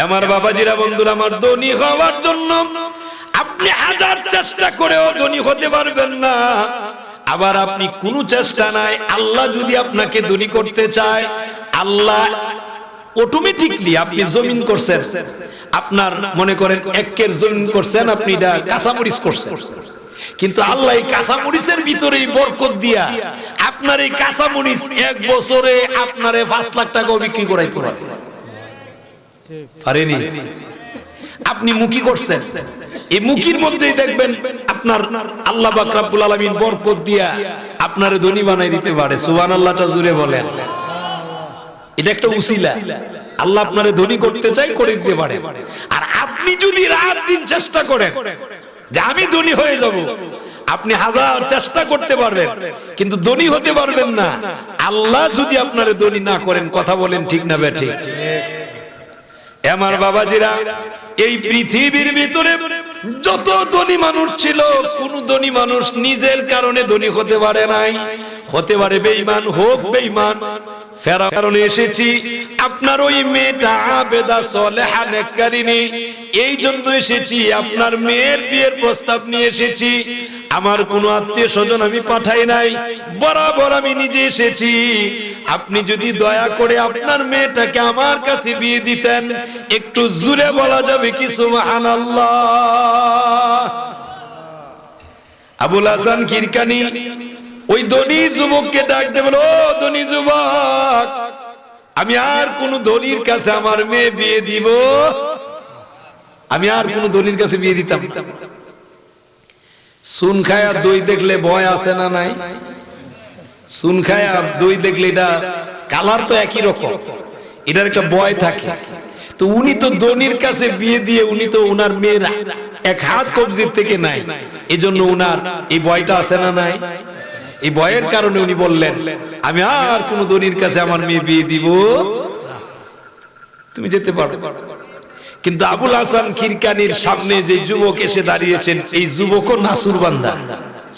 আমার বাবাজিরা, বন্ধুরা আমার, ধনী হওয়ার জন্য আপনি হাজার চেষ্টা করেও ধনী হতে পারবেন না। আবার আপনি কোনো চেষ্টা নাই, আল্লাহ যদি আপনাকে ধনী করতে চায়, আল্লাহ অটোমেটিকলি, আপনি জমিন করছেন, আপনার মনে করেন 1 একের জমিন করছেন, আপনি এটা কাঁচামরিচ করছেন, কিন্তু আল্লাহ এই কাঁচামরিচের ভিতরেই বরকত দিয়া আপনার এই কাঁচামরিচ 1 বছরে আপনারে 5 লাখ টাকা বিক্রি করাইতে পারেনি। আপনি মুখী করছেন, এই মুখীর মধ্যেই দেখবেন আপনার আল্লাহ পাক রব্বুল আলামিন বরকত দিয়া আপনারে ধনী বানাই দিতে পারে। সুবহানাল্লাহটা জোরে বলেন। এটা একটা উসিলা, আল্লাহ আপনারে ধনী করতে চাই, করে দিতে পারে। আর আপনি যদি রাত দিন চেষ্টা করেন যে আমি ধনী হয়ে যাব, আপনি হাজার চেষ্টা করতে পারবেন কিন্তু ধনী হতে পারবেন না, আল্লাহ যদি আপনারে ধনী না করেন। কথা বলেন ঠিক না বেঠিক? আমার বাবাজিরা, এই পৃথিবীর ভিতরে যত ধনী মানুষ ছিল, কোন ধনী মানুষ নিজের কারণে ধনী হতে পারে নাই। হতে পারে বেঈমান, হোক বেঈমান। ফেরাউনের কারণে এসেছি, আপনার ওই মেয়েটা আবেদা সলেহা নেককারিনী, এই জন্য এসেছি। আপনার মেয়ের বিয়ের প্রস্তাব নিয়ে এসেছি। আমার কোনো আত্মীয় স্বজন আমি পাঠাই নাই, বরাবর আমি নিজে এসেছি। আপনি যদি দয়া করে আপনার মেয়েটাকে আমার কাছে বিয়ে দিতেন, একটু জোরে বলা যাবে কি সুবহানাল্লাহ? আবুল হাসান কিরকানি ওই ধনী যুবককে ডাক দিয়ে বলো, ও ধনী যুবক, আমি আর কোন ধনীর কাছে আমার মেয়ে বিয়ে দিব, আমি আর কোন ধনীর কাছে বিয়ে দিতাম। সুন খায়া দই দেখলে ভয় আছে না নাই? সুন খায়া দই দেখলে এটা কালার তো একই রকম, এটার একটা ভয় থাকে। তো উনি তো ধনীর কাছে বিয়ে দিয়ে উনি তো উনার মেয়ের 1 হাত কবজির থেকে নাই, এজন্য উনার এই ভয়টা আছে না নাই? এই ভয়ের কারণে উনি বললেন আমি আর কোন ধনীর কাছে আমার মেয়ে বিয়ে দিব। তুমি যেতে পারো। কিন্তু আবুল হাসান খিরকানির সামনে যে যুবক এসে দাঁড়িয়েছেন, এই যুবকও নাসুরবান্দা।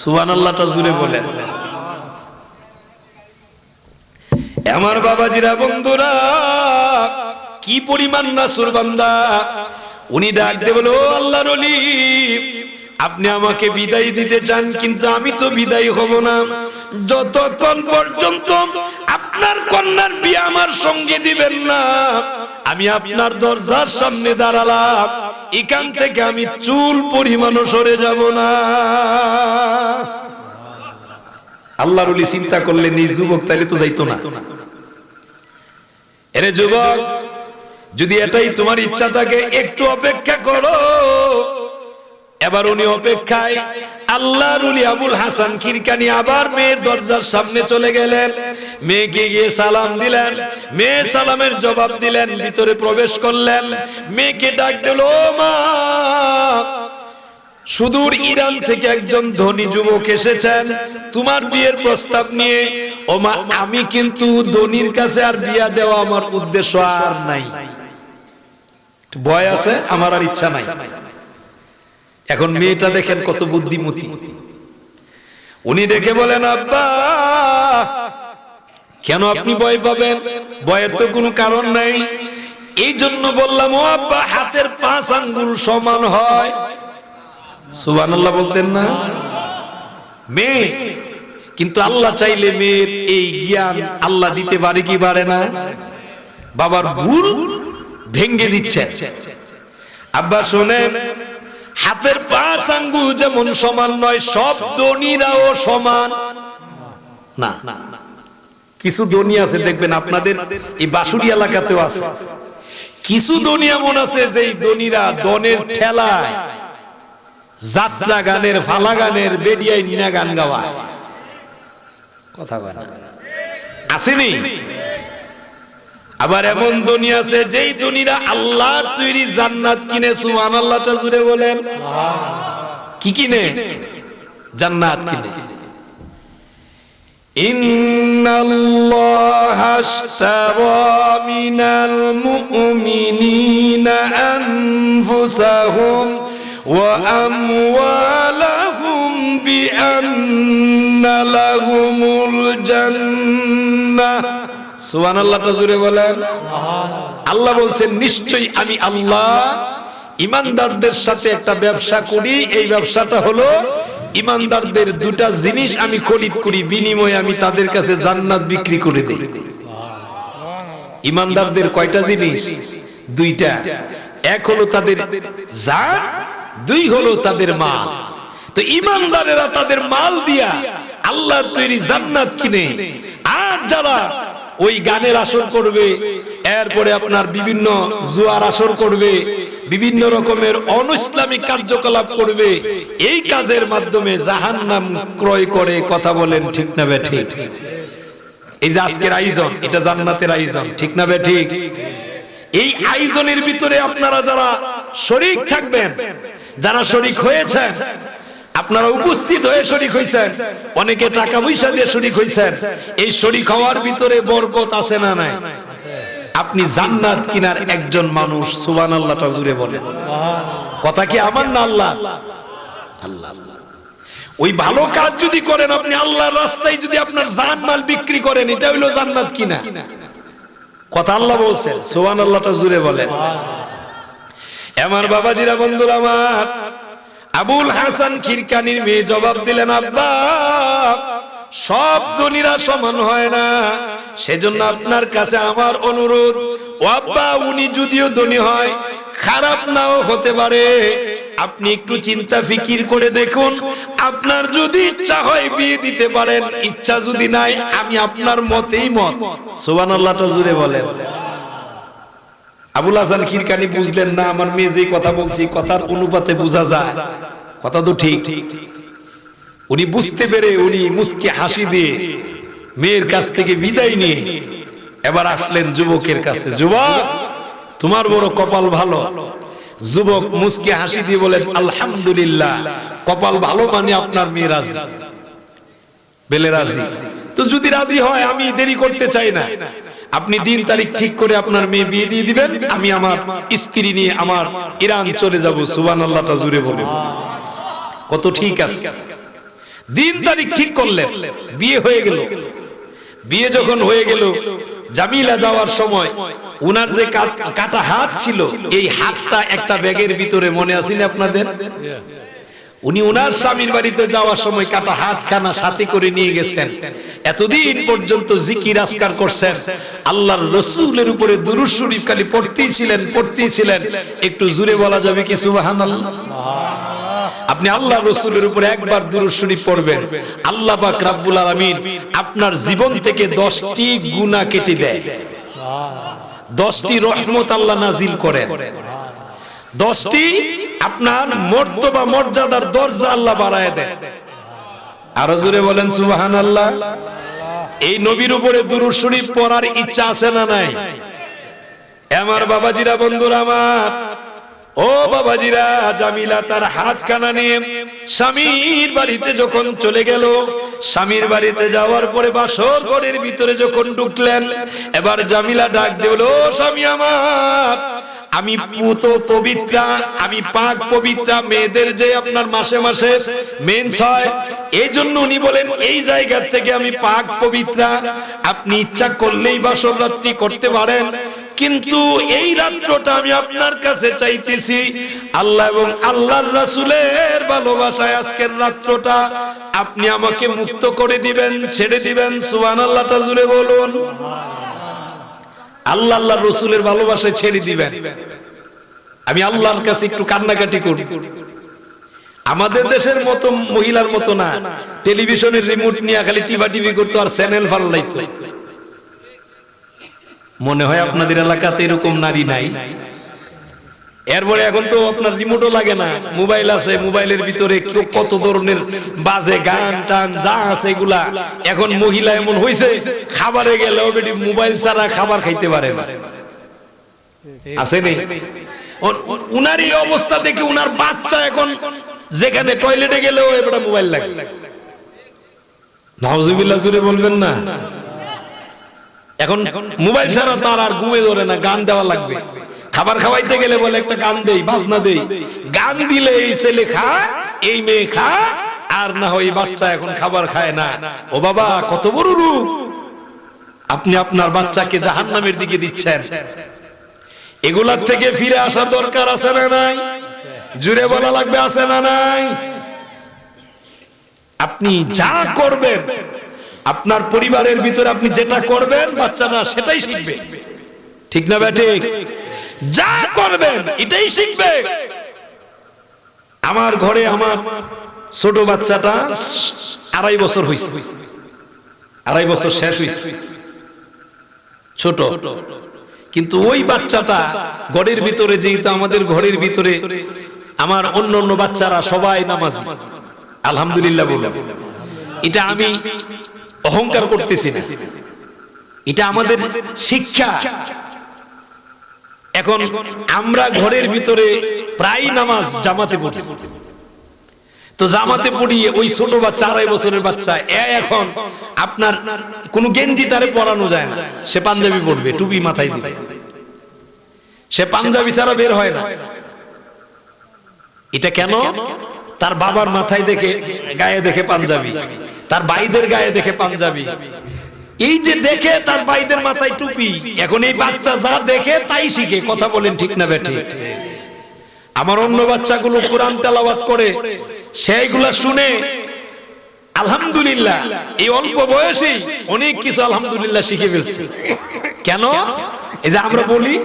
সুবহানাল্লাহটা জুড়ে বলেন। আমার বাবাজিরা, বন্ধুরা, কি পরিমাণ নাসুরবান্দা! উনি ডাক দিয়ে বলো, আল্লাহর ওলি, আপনি আমাকে বিদায় দিতে চান, কিন্তু আমি তো বিদায় হব না যতক্ষণ পর্যন্ত আপনার কন্যার বিয়ে আমার সঙ্গে দিবেন না। আমি আপনার দরজার সামনে দাঁড়ালাম, এখান থেকে আমি চুল পরিমাণও সরে যাব না। আল্লাহর ওলি চিন্তা করলেন, এই যুবক তাইলে তো যাইতো না। এরে যুবক, যদি এটাই তোমার ইচ্ছা থাকে, একটু অপেক্ষা করো। এবার উনি অপেক্ষায়, আল্লাহর ওলি আবুল হাসান খিরকানি আবার মেয়ের দরজার সামনে চলে গেলেন। মেয়েকে গিয়ে সালাম দিলেন, মেয়ে সালামের জবাব দিলেন, ভিতরে প্রবেশ করলেন। মেয়েকে ডাক দিল, ও মা, সুদূর ইরান থেকে একজন ধনী যুবক এসেছেন তোমার বিয়ের প্রস্তাব নিয়ে। ও মা, আমি কিন্তু ধনীর কাছে আর বিয়া দেওয়া আমার উদ্দেশ্য আর নাই, ভয় আছে, আমার আর ইচ্ছা নাই। এখন মেয়েটা দেখেন কত বুদ্ধিমতী। উনি ডেকে বলেন, আব্বা, কেন আপনি ভয় পাবেন? ভয়ের তো কোনো কারণ নাই। এই জন্য বললাম, ও আব্বা, হাতের 5 আঙ্গুল সমান হয়। সুবহানাল্লাহ বলতেন না? মেয়ে, কিন্তু আল্লাহ চাইলে মেয়ের এই জ্ঞান আল্লাহ দিতে পারে কি পারে না? বাবার ভুল ভেঙ্গে দিচ্ছেন। আব্বা শোনেন, হাতের 5 আঙ্গুল যেমন সমান নয়, সব ধনীরাও সমান না। কিছু ধনী আছে দেখবেন, আপনাদের এই বাসুরি এলাকাতেও আছে, কিছু ধনী এমন আছে যেই ধনীরা দনের ঠেলায় যাত্রা গানের, ফালা গানের, বেডিয়ায় নিনা গান গাওয়ায়। কথা বলে আসেনি? আবার এমন ধনী আছে যেই ধনীরা আল্লাহর তৈরি জান্নাত কিনে। সুবহানাল্লাহটা জুড়ে বলেন। কি কিনে? জান্নাত কিনে। ইন্নাল্লাহা আশতারা মিনাল মুমিনিনা আনফুসাহুম ওয়া আমওয়ালাহুম বিআন্না লাহুমুল জান্নাহ। সুবহানাল্লাহটা জুড়ে বলেন। আল্লাহ বলছেন, নিশ্চয়ই আমি আল্লাহ ইমানদারদের সাথে একটা ব্যবসা করি। এই ব্যবসাটা হলো, ইমানদারদের 2টা জিনিস আমি খরিদ করি, বিনিময়ে আমি তাদের কাছে জান্নাত বিক্রি করে দিই। ইমানদারদের কয়টা জিনিস? 2টা। এক হলো তাদের জান, 2 হলো তাদের মাল। তো ইমানদারেরা তাদের মাল দিয়া আল্লাহর তৈরি জান্নাত কিনে। আর যারা ওই গানের আসর করবে, এরপরে আপনার বিভিন্ন জুয়ার আসর করবে, বিভিন্ন রকমের অনইসলামিক কার্যকলাপ করবে, এই কাজের মাধ্যমে জাহান্নাম ক্রয় করে। কথা বলেন ঠিক না বে ঠিক? এই যে আজকের আয়োজন, এটা জান্নাতের আয়োজন, ঠিক না বে ঠিক? এই আয়োজনের ভিতরে আপনারা যারা শরীক থাকবেন, যারা শরীক হয়েছেন, আপনারা উপস্থিত হয়ে শরীক হইছেন, অনেকে টাকা পয়সা দিয়ে শরীক হইছেন, এই শরীক হওয়ার ভিতরে বরকত আছে না নাই? আপনি জান্নাত কিনার একজন মানুষ। সুবহানাল্লাহটা জুড়ে বলেন। কথা কি আমার না আল্লাহ? আল্লাহ। ওই ভালো কাজ যদি করেন আপনি, আল্লাহর রাস্তায় যদি আপনার জান মাল বিক্রি করেন, এটা হইলো জান্নাত কিনা। কথা আল্লাহ বলছেন। সুবহানাল্লাহটা জুড়ে বলেন। আমার বাবাজিরা, বন্ধুরা আমার, আবুল হাসান খিরকানির মেয়ে জবাব দিলেন, আব্বা, সব ধনীরা সমান হয় না, সেজন্য আপনার কাছে আমার অনুরোধ, ও আব্বা, উনি যদিও ধনী হয়, খারাপ নাও হতে পারে, আপনি একটু চিন্তা ফিকির করে দেখুন। আপনার যদি ইচ্ছা হয় বিয়ে দিতে পারেন, ইচ্ছা যদি নাই, আমি আপনার মতেই মত। সুবহানাল্লাহটা জুড়ে বলেন। আবুল হাসান খিরকানি বুঝলেন না, আমার মেয়ে যে কথা বলছি, কথার অনুপাতে বোঝা যায় কথা তো ঠিক। উনি বুঝতে পেরে উনি মুস্কি হাসি দিয়ে মেয়ের কাছ থেকে বিদায় নিয়ে এবার আসলেন যুবকের কাছে। যুবক, তোমার বড় কপাল ভালো। যুবক মুস্কি হাসি দিয়ে বলেন, আলহামদুলিল্লাহ, কপাল ভালো মানে আপনার মেয়ে রাজি। বেলে রাজি তো যদি রাজি হয়, আমি দেরি করতে চাই না, আপনি দিন তারিখ ঠিক করে আপনার মেয়ে বিয়ে দিয়ে দিবেন, আমি আমার স্ত্রী নিয়ে আমার ইরান চলে যাব। সুবহানাল্লাহটা জুড়ে বলুন। কত ঠিক আছে। দিন তারিখ ঠিক করলেন, বিয়ে হয়ে গেল। বিয়ে যখন হয়ে গেল, জামিলা যাওয়ার সময় উনার যে কাটা হাত ছিল, এই হাতটা একটা ব্যাগের ভিতরে, মনে আছে না আপনাদের? উনি ওনার স্বামীর বাড়িতে যাওয়ার সময় কাটা হাতখানা সাথে করে নিয়ে গেছেন। এতদিন পর্যন্ত জিকির আজকার করছেন, আল্লাহর রাসূলের উপরে দুরূদ শরীফ খালি পড়তেই ছিলেন। একটু জোরে বলা যাবে কি সুবহানাল্লাহ? আপনি আল্লাহর রাসূলের উপরে একবার দুরূদ শরীফ পড়বেন, আল্লাহ পাক রব্বুল আলামিন আপনার জীবন থেকে 10টি গুনাহ কেটে দেয়, 10টি রহমত আল্লাহ নাজিল করেন, 10টি আপনার মর্তবা মর্যাদার দরজা আল্লাহ বাড়ায় দেয়। আরো জোরে বলেন সুবহানাল্লাহ। এই নবীর উপরে দুরূদ শরীফ পড়ার ইচ্ছা আছে না নাই? আমার বাবাজিরা, বন্ধুরা আমার, ও বাবাজিরা, জামিলা তার হাত কানা নিয়ে স্বামীর বাড়িতে যখন চলে গেল, স্বামীর বাড়িতে যাওয়ার পরে বাসর ঘরের ভিতরে যখন ঢুকলেন, এবার জামিলা ডাক দিয়ে বলল, ও স্বামী আমার, আমি পুত পবিত্রা, আমি পাক পবিত্রা। মেয়েদের যে আপনার মাসে মাসে মেন্স হয়, এই জন্য উনি বলেন এই জায়গা থেকে আমি পাক পবিত্রা। আপনি ইচ্ছা করলেই বাসর রাত্রি করতে পারেন, কিন্তু এই রাত্রটা আমি আপনার কাছে চাইতেছি আল্লাহ এবং আল্লাহর রাসূলের ভালোবাসায়। আজকের রাত্রটা আপনি আমাকে মুক্ত করে দিবেন, ছেড়ে দিবেন। সুবহানাল্লাহটা জুড়ে বলুন। আল্লাহ আল্লাহর রাসূলের ভালোবাসায় ছেড়ে দিবেন। আমি আল্লাহর কাছে একটু কান্নাকাটি করি। আমাদের দেশের মতো মহিলার মতো না, টেলিভিশনের রিমোট নিয়ে খালি টিভি করতো আর চ্যানেল পাল্টাইতো। মনে হয় আপনাদের এলাকাতে এরকম নারী নাই। এরপরে এখন তো আপনার রিমোটও লাগে না, মোবাইল আছে, মোবাইলের ভিতরে কত ধরনের বাজে গান টান যা আছে এগুলা। এখন মহিলা এমন হইছে, খাবারে গেলেও বেটি মোবাইল ছাড়া খাবার খাইতে পারে না। আছে নি? উনার এই অবস্থা থেকে উনার বাচ্চা এখন যেখানে টয়লেটে গেলেও এবারে মোবাইল লাগে। নাউজুবিল্লাহ জুড়ে বলবেন না। এখন মোবাইল ছাড়া তার আর ঘুমে ধরে না, গান দেওয়া লাগবে। খাবার খাওয়াইতে গেলে বলে একটা গান দেই, বাজনা দেই। গান দিলে এই ছেলে খায়, এই মেয়ে খায়, আর না হয় বাচ্চা এখন খাবার খায় না। ও বাবা, কত বড় রূপ! আপনি আপনার বাচ্চাকে জাহান্নামের দিকে দিচ্ছেন। এগুলার থেকে ফিরে আসার দরকার আছে না নাই? জুড়ে বলা লাগবে, আছে না নাই? আপনি যা করবেন, আপনার পরিবারের ভিতরে আপনি যেটা করবেন, বাচ্চারা সেটাই শিখবে। ঠিক না বেঠিক? যা করবেন এটাই শিখবে। আমার ঘরে আমার ছোট বাচ্চাটা 2.5 বছর হইছে, 2.5 বছর শেষ হইছে, ছোট। কিন্তু ওই বাচ্চাটা ঘরের ভিতরে, যেহেতু আমাদের ঘরের ভিতরে আমার অন্য বাচ্চারা সবাই নামাজি, আলহামদুলিল্লাহ বললাম। এটা আমি অহংকার করতেছি না, এটা আমাদের শিক্ষা। এখন আমরা ঘরের ভিতরে প্রায় নামাজ জামাতে পড়ি, তো জামাতে পড়ি ওই ছোট বাচ্চা 2.5 বছরের বাচ্চা, এখন আপনার কোন গেঞ্জি তারে পরানো যায় না, সে পাঞ্জাবি পরবে, টুপি মাথায় দিবে, সে পাঞ্জাবি ছাড়া বের হয় না। এটা কেন? তার বাবার মাথায় দেখে, গায়ে দেখে পাঞ্জাবি, তার ভাইদের গায়ে দেখে পাঞ্জাবি, এই যে দেখে তার ভাইদের মাথায় টুপি। এখন এই বাচ্চা যা দেখে তাই শিখে। কথা বলেন ঠিক না বেঠিক? আমার অন্য বাচ্চাগুলো কোরআন তেলাওয়াত করে, সেইগুলা শুনে আলহামদুলিল্লাহ এই অল্প বয়সে অনেক কিছু আলহামদুলিল্লাহ শিখে ফেলছে। কেন? এই যে আমরা বলি,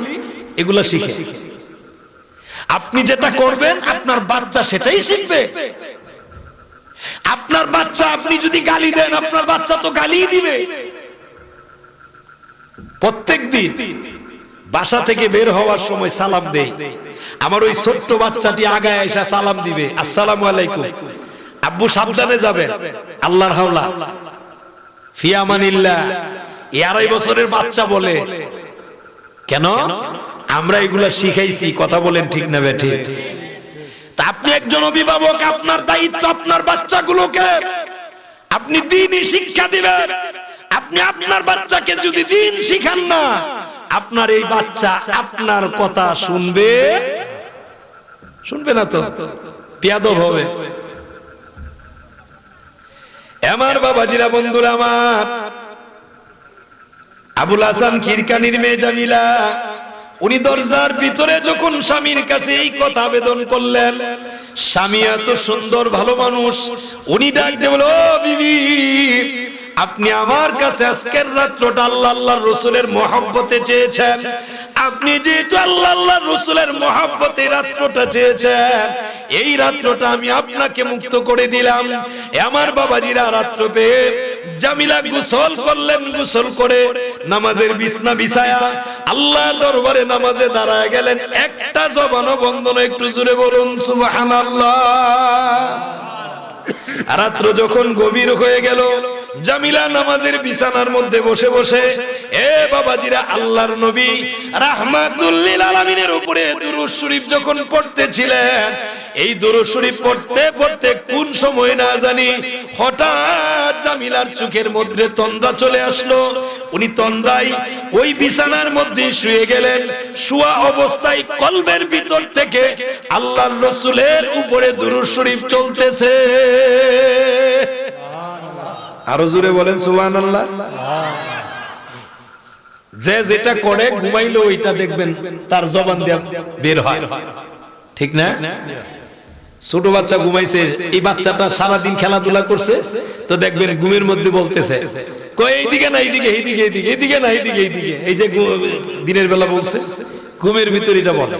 এগুলা শিখে। আপনি যেটা করবেন আপনার বাচ্চা সেটাই শিখবে। আপনার বাচ্চা, আপনি যদি গালি দেন, আপনার বাচ্চা তো গালিই দিবে। প্রত্যেকদিন বাসা থেকে বের হওয়ার সময় সালাম দেই। আমার ওই ছোট্ট বাচ্চাটি আগায় এসে সালাম দিবে, আসসালামু আলাইকুম, আব্বু সাবধানে যাবেন, আল্লাহর হাওলা, ফি আমানিল্লাহ। 2.5 বছরের বাচ্চা বলে। কেন? আমরা এগুলা শিখাইছি। কথা বলেন ঠিক না বেঠিক? তা আপনি একজন অভিভাবক, আপনার দায়িত্ব আপনার বাচ্চাগুলোকে আপনি দ্বীনি শিক্ষা দিবেন। আপনি আপনার বাচ্চাকে যদি দিন শিখান না, আপনার এই বাচ্চা আপনার কথা শুনবে না, তো বেয়াদব হবে। আমার বাবাজিরা, বন্ধুরা আমার, আবুল হাসান খিরকানির মেয়ে জামিলা, উনি দরজার ভিতরে যখন স্বামীর কাছে এই কথা আবেদন করলেন, স্বামী এত সুন্দর ভালো মানুষ, উনি ডাক দিয়ে বলল, ও বিবি, আপনি আমার কাছে আজকের রাত্রটা আল্লাহ আল্লাহর রাসূলের মহব্বতে চেয়েছেন, আপনি যেহেতু আল্লাহ আল্লাহর রাসূলের মহব্বতে রাত্রটা চেয়েছেন, এই রাত্রটা আমি আপনাকে মুক্ত করে দিলাম। আমার বাবাজিরা, রাত্র পেয়ে জামিলা গোসল করলেন, গোসল করে নামাজের বিছনা বিছায়া আল্লাহর দরবারে নামাজে দাঁড়ায় গেলেন। একটা জবানও বন্ধ নয়, একটু জোরে বলুন সুবহানাল্লাহ। রাত্র যখন গভীর হয়ে গেল, জামিলা নামাজের বিছানার মধ্যে বসে বসে এ বাবাজিরা, আল্লাহর নবী রাহমাতুল লিল আলামিনের উপরে দুরূদ শরীফ যখন পড়তেছিলেন, এই দুরূদ শরীফ পড়তে পড়তে কোন সময় না জানি হঠাৎ জামিলার চোখের মধ্যে তন্দ্রা চলে আসলো। উনি তন্দ্রায় ওই বিছানার মধ্যে শুয়ে গেলেন। শোয়া অবস্থায় কলবের ভিতর থেকে আল্লাহর রাসূলের উপরে দুরূদ শরীফ চলতেছে। আরো জোরে বলেন সুবহানাল্লাহ। যে যেটা করে ঘুমাইলো ওইটা দেখবেন তার জবান দিয়ে বের হয়, ঠিক না? ছোট বাচ্চা ঘুমাইছে, এই বাচ্চাটা সারাদিন খেলাধুলা করছে, তো দেখবেন ঘুমের মধ্যে বলতেছে, কই এইদিকে না এইদিকে, এইদিকে এইদিকে, এইদিকে না এইদিকে এইদিকে। এই যে দিনের বেলা বলছে, ঘুমের ভিতর এটা বলে।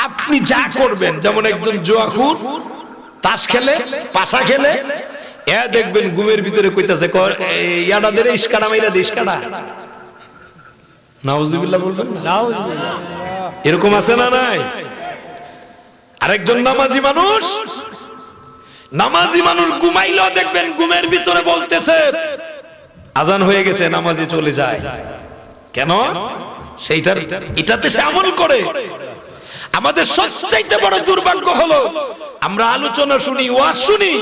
আপনি যা করবেন, যেমন একজন জুয়াখুর তাস খেলে, পাশা খেলে, এ দেখবেন ঘুমের ভিতরে কইতাছে, ইয়াডাদের ইশকারা মাইরা দে, ইশকারা। নাউজুবিল্লাহ বলবেন না? নাউজুবিল্লাহ। এরকম আছে না নাই? আরেকজন নামাজি মানুষ ঘুমাইলেও দেখবেন ঘুমের ভিতরে বলতেছে, আজান হয়ে গেছে, নামাজি চলে যায়। কেন? সেইটার এটাতে সে আমল করে। আমাদের সবচাইতে বড় দুর্ভাগ্য হলো, আমরা আলোচনা শুনি, ওয়াজ শুনি,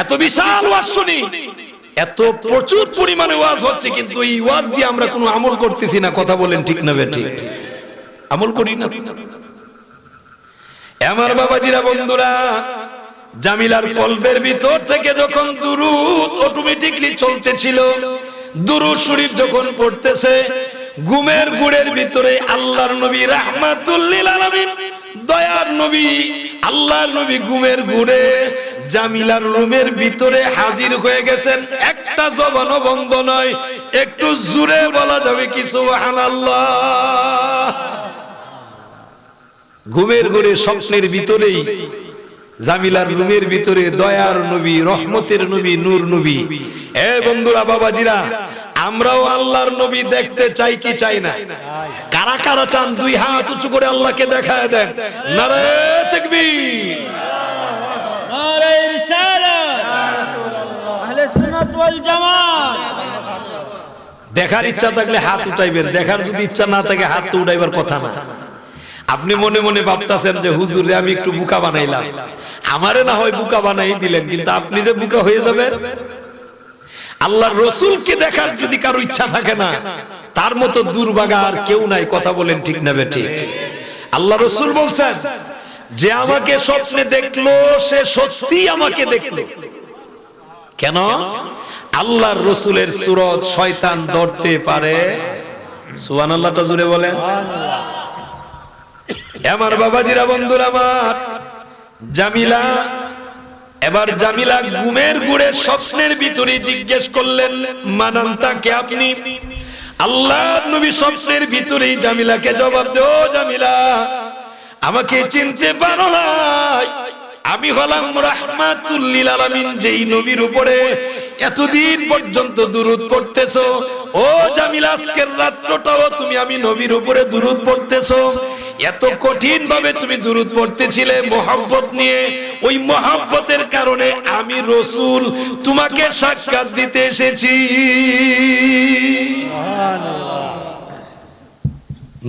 এত বিশাল ওয়াজ শুনি, এত প্রচুর পরিমাণে ওয়াজ হচ্ছে, কিন্তু এই ওয়াজ দিয়ে আমরা কোনো আমল করতেছি না। কথা বলেন ঠিক না বেঠিক? আমল করি না। আমার বাবাজিরা, বন্ধুরা, জামিলার কলবের ভিতর থেকে যখন দুরূদ অটোমেটিকলি চলতেছিল, দুরূদ শরীফ যখন পড়তেছে, ঘুমের গুড়ের ভিতরে আল্লাহর নবী রাহমাতুল লিল আলামিন, দয়ার নবী, আল্লাহর নবী ঘুমের গুড়ে জামিলার রুমের ভিতরে হাজির হয়ে গেছেন। একটা জবানও বন্ধ নয়, একটু জোরে বলা যাবে কি সুবহানাল্লাহ? ঘুমের ঘরে স্বপ্নের ভিতরেই জামিলার রুমের ভিতরে দয়ার নবী, রহমতের নবী, নূর নবী। এ বন্ধুরা, বাবাজিরা, আমরাও আল্লাহর নবী দেখতে চাই কি চাই না? কারা কারা চান দুই হাত উঁচু করে আল্লাহকে দেখায় দেন। নারে তাকবীর, নারে রিসালাত, আহলে সুন্নাত ওয়াল জামাত। দেখার ইচ্ছা থাকলে হাত উঠাইবেন, দেখার যদি ইচ্ছা না থাকে হাত তো উঠাইবার কথা না। আপনি মনে মনে ভাবতেছেন যে হুজুরে আমি একটু বুকা বানাইলাম, আমারে না হয় বুকা বানাই দিলেন, কিন্তু আপনি যে বুকা হয়ে যাবেন। আল্লাহর রাসূলকে দেখার যদি কারো ইচ্ছা থাকে না, তার মতো দুর্ভাগা আর কেউ নাই। কথা বলেন ঠিক না বেঠিক? আল্লাহ রাসূল বলছেন, যে আমাকে স্বপ্নে দেখলো সে সত্যি আমাকে দেখলো। কেন? আল্লাহর রাসূলের সূরত শয়তান ধরতে পারে। সুবহানাল্লাহটা জোরে বলেন। আমার বাবাজিরা, বন্ধুরা আমার, জামিলা, এবার জামিলা ঘুমের গুড়ে স্বপ্নের ভিতরে জিজ্ঞেস করলেন, মানান্তা, কে আপনি? আল্লাহর নবী স্বপ্নের ভিতরেই জামিলাকে জবাব দেও, জামিলা, আমাকে চিনতে পারো না? আমি হলাম রাহমাতুল লিল আলামিন, যেই নবীর উপরে এতদিন পর্যন্ত দুরূদ পড়তেছো। ও জামিলা, আজকের রাত্রটাও তুমি আমি নবীর উপরে দুরূদ পড়তেছো। এত কঠিন ভাবে তুমি দুরূদ পড়তেছিলে মোহাব্বত নিয়ে, ওই মোহাব্বতের কারণে আমি রাসূল তোমাকে সাক্ষাৎ দিতে এসেছি। সুবহানাল্লাহ।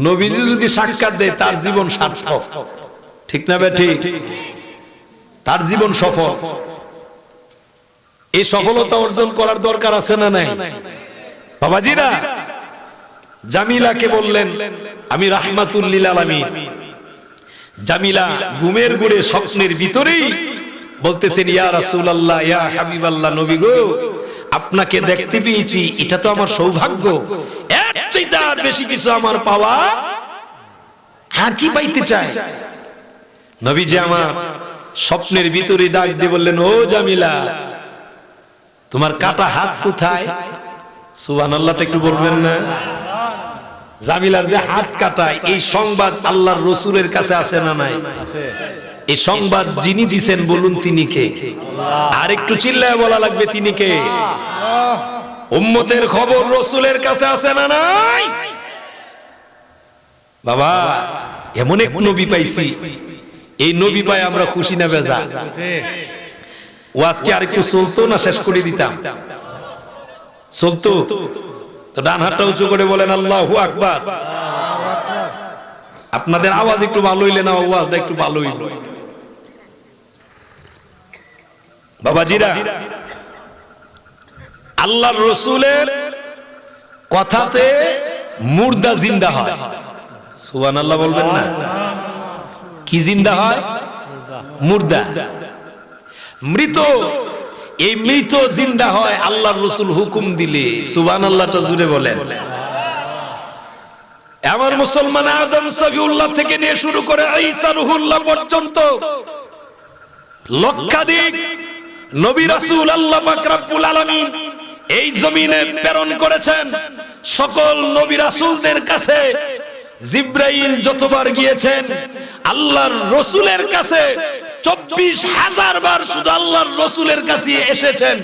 নবীজি যদি সাক্ষাৎ দেয় তার জীবন সার্থক, ঠিক না বেঠিক? তার জীবন সফল। এই সফলতা অর্জন করার দরকার আছে না নাই? বাবাজিরা, জামিলাকে বললেন আমি রাহমাতুল লিল আলামিন। জামিলা ঘুমের ঘুরে স্বপ্নের ভিতরেই বলতেছেন ইয়া রাসূলুল্লাহ, ইয়া হাবিবাল্লাহ, নবী গো, আপনাকে দেখতে পেয়েছি, এটা তো আমার সৌভাগ্য। এর চাইতে আর বেশি কিছু আমার পাওয়া আর কি পাইতে চাই? নবীজি আমার স্বপ্নের ভিতরে ডাক দিয়ে বললেন, ও জামিলা, তোমার কাটা হাত কোথায়? সুবহানাল্লাহটা একটু বলবেন না? জামিলার যে হাত কাটা, এই সংবাদ আল্লাহর রাসূলের কাছে আছে না নাই? এই সংবাদ যিনি দিবেন বলুন তিনি কে? আর একটু চিল্লায় বলা লাগবে তিনি কে? উম্মতের খবর রাসূলের কাছে আছে না নাই? বাবা, এমন এক নবী পাইছি, এই নবী পাই আমরা খুশি না বেজা? ও আজকে আর একটু চলতো না শেষ করে দিতাম? চলতো তো ডান হাতটা উঁচু করে বলেন আল্লাহু আকবার। আপনাদের আওয়াজ একটু ভালো হইলে না, আওয়াজটা একটু ভালো হইল। বাবাজিরা, আল্লাহর রাসূলের কথাতে মুর্দা জিন্দা হয়। সুবহানাল্লাহ বলবেন না? কি জিন্দা হয়? মুর্দা, মৃত। এই মৃত জিন্দা হয় আল্লাহর রাসূল হুকুম দিলে। সুবহানাল্লাহটা জুড়ে বলেন। আমার মুসলমান আদম সফিউল্লাহ থেকে নিয়ে শুরু করে ঈসা রূহুল্লাহ পর্যন্ত লক্ষাধিক নবী রাসূল আল্লাহ পাক রব্বুল আলামিন এই জমিনে প্রেরণ করেছেন। সকল নবী রাসূলদের কাছে জিবরাইল যতবার গিয়েছেন, আল্লাহর রাসূলের কাছে 24,000 বার শুধু আল্লাহর রাসূলের কাছে এসেছেন।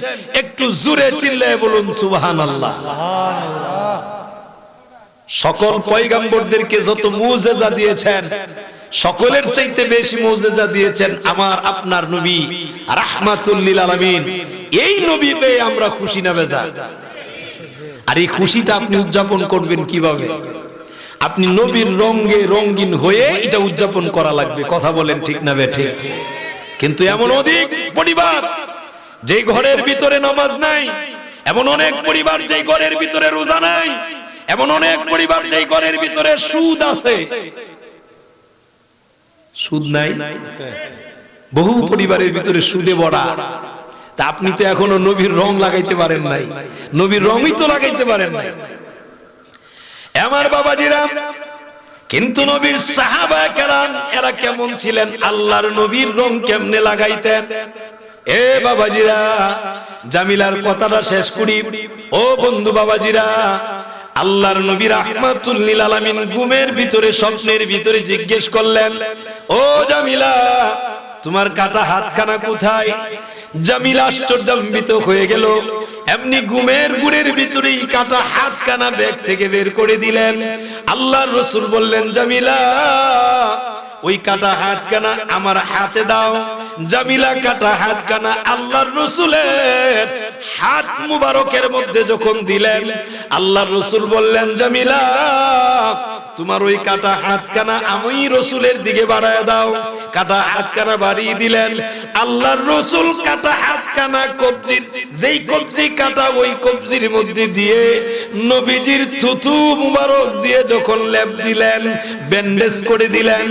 একটু জোরে চিল্লায়ে বলুন সুবহানাল্লাহ। সকল পয়গম্বরদেরকে যত মুজিজা দিয়েছেন, সকলের চাইতে বেশি মুজিজা দিয়েছেন আমার আপনার নবী রাহমাতুল লিল আলামিন। এই নবী পেয়ে আমরা খুশি না বেজা? আর এই খুশিটা আপনি উদযাপন করবেন কিভাবে? আপনি নবীর রঙে রঙিন হয়ে এটা উদযাপন করা লাগবে। কথা বলেন ঠিক না বেঠে? কিন্তু এমন অধিক পরিবার যেই ঘরের ভিতরে নামাজ নাই, এমন অনেক পরিবার যেই ঘরের ভিতরে রোজা নাই, এমন অনেক পরিবার যেই ঘরের ভিতরে সুদ আছে। সুদ নাই, বহু পরিবারের ভিতরে সুদে ভরা। তা আপনি তো এখনো নবীর রং লাগাইতে পারেন নাই, নবীর রঙই তো লাগাইতে পারেন নাই। আমার বাবাজিরা, কিন্তু নবীর সাহাবা কেরাম এরা কেমন ছিলেন? আল্লাহর নবীর রং কেমনে লাগাইতেন? এ বাবাজিরা, জামিলার কথাটা শেষ করি। ও বন্ধু বাবাজিরা, আল্লাহর নবী রাহমাতুল লিল আলামিন ঘুমের ভিতরে স্বপ্নের ভিতরে জিজ্ঞেস করলেন, ও জামিলা, তোমার কাটা হাতখানা কোথায়? জামিলা আশ্চর্যান্বিত হয়ে গেল। এমনি ঘুমের ঘুরের ভিতরেই কাটা হাতখানা ব্যাগ থেকে বের করে দিলেন। আল্লাহর রাসূল বললেন, জামিলা, ওই কাটা হাতখানা আমার হাতে দাও। জামিলা কাটা হাতখানা আল্লাহর রাসূলের হাত মুবারকের মধ্যে যখন দিলেন, আল্লাহর রাসূল বললেন, জামিলা, তোমার ওই কাটা হাতখানা আমি রাসূলের দিকে বাড়ায় দাও। কাটা হাতখানা বাড়িয়ে দিলেন। আল্লাহর রাসূল কাটা হাতখানা কবজির, যেই কবজি কাটা ওই কবজির মধ্যে দিয়ে নবীজির থুথু মুবারক দিয়ে যখন লেপ দিলেন, ব্যান্ডেজ করে দিলেন।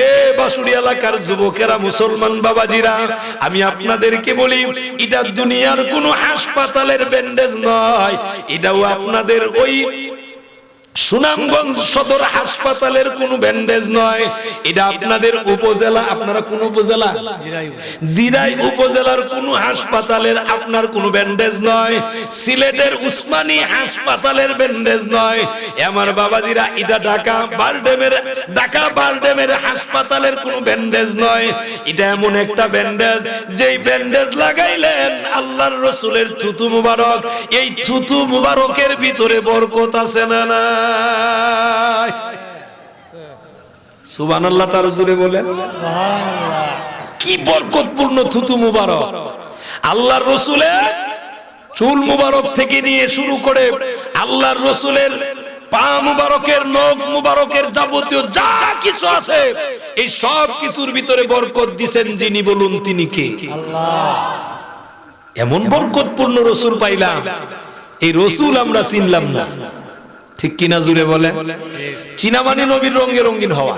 এ বাসুরি এলাকার যুবকেরা, মুসলমান বাবাজিরা, আমি আপনাদেরকে বলি, এটা দুনিয়ার কোনো হাসপাতালের ব্যান্ডেজ নয়, এটাও আপনাদের ওই সুনামগঞ্জ সদর হাসপাতালের কোন ব্যান্ডেজ নয়। এটা আপনাদের উপজেলা, আপনারা কোন উপজেলা? দিরাই উপজেলার কোন হাসপাতালের আপনার কোন ব্যান্ডেজ নয়। সিলেটের উসমানী হাসপাতালের ব্যান্ডেজ নয়। আমার বাবাজিরা, এটা ঢাকা বারডেমের হাসপাতালের কোন ব্যান্ডেজ নয়। এটা এমন একটা ব্যান্ডেজ, যেই ব্যান্ডেজ লাগাইলেন আল্লাহর রাসূলের থুতু মুবারক। এই থুতু মুবারকের ভিতরে বরকত আছে না না? সুবহানাল্লাহ, তার জোরে বলেন। কি বরকতপূর্ণ থুতু মুবারক! আল্লাহর রাসূলের চুল মুবারক থেকে নিয়ে শুরু করে আল্লাহর রাসূলের পা মুবারকের, নখ মুবারকের যাবতীয় যা কিছু আছে, এই সব কিছুর ভিতরে বরকত দিবেন যিনি, বলুন তিনি কে? আল্লাহ। এমন বরকতপূর্ণ রাসূল পাইলাম, এই রসুল আমরা চিনলাম না, ঠিক কিনা জুড়ে বলে? চিনা মানে নবীর রঙে রঙিন হওয়া।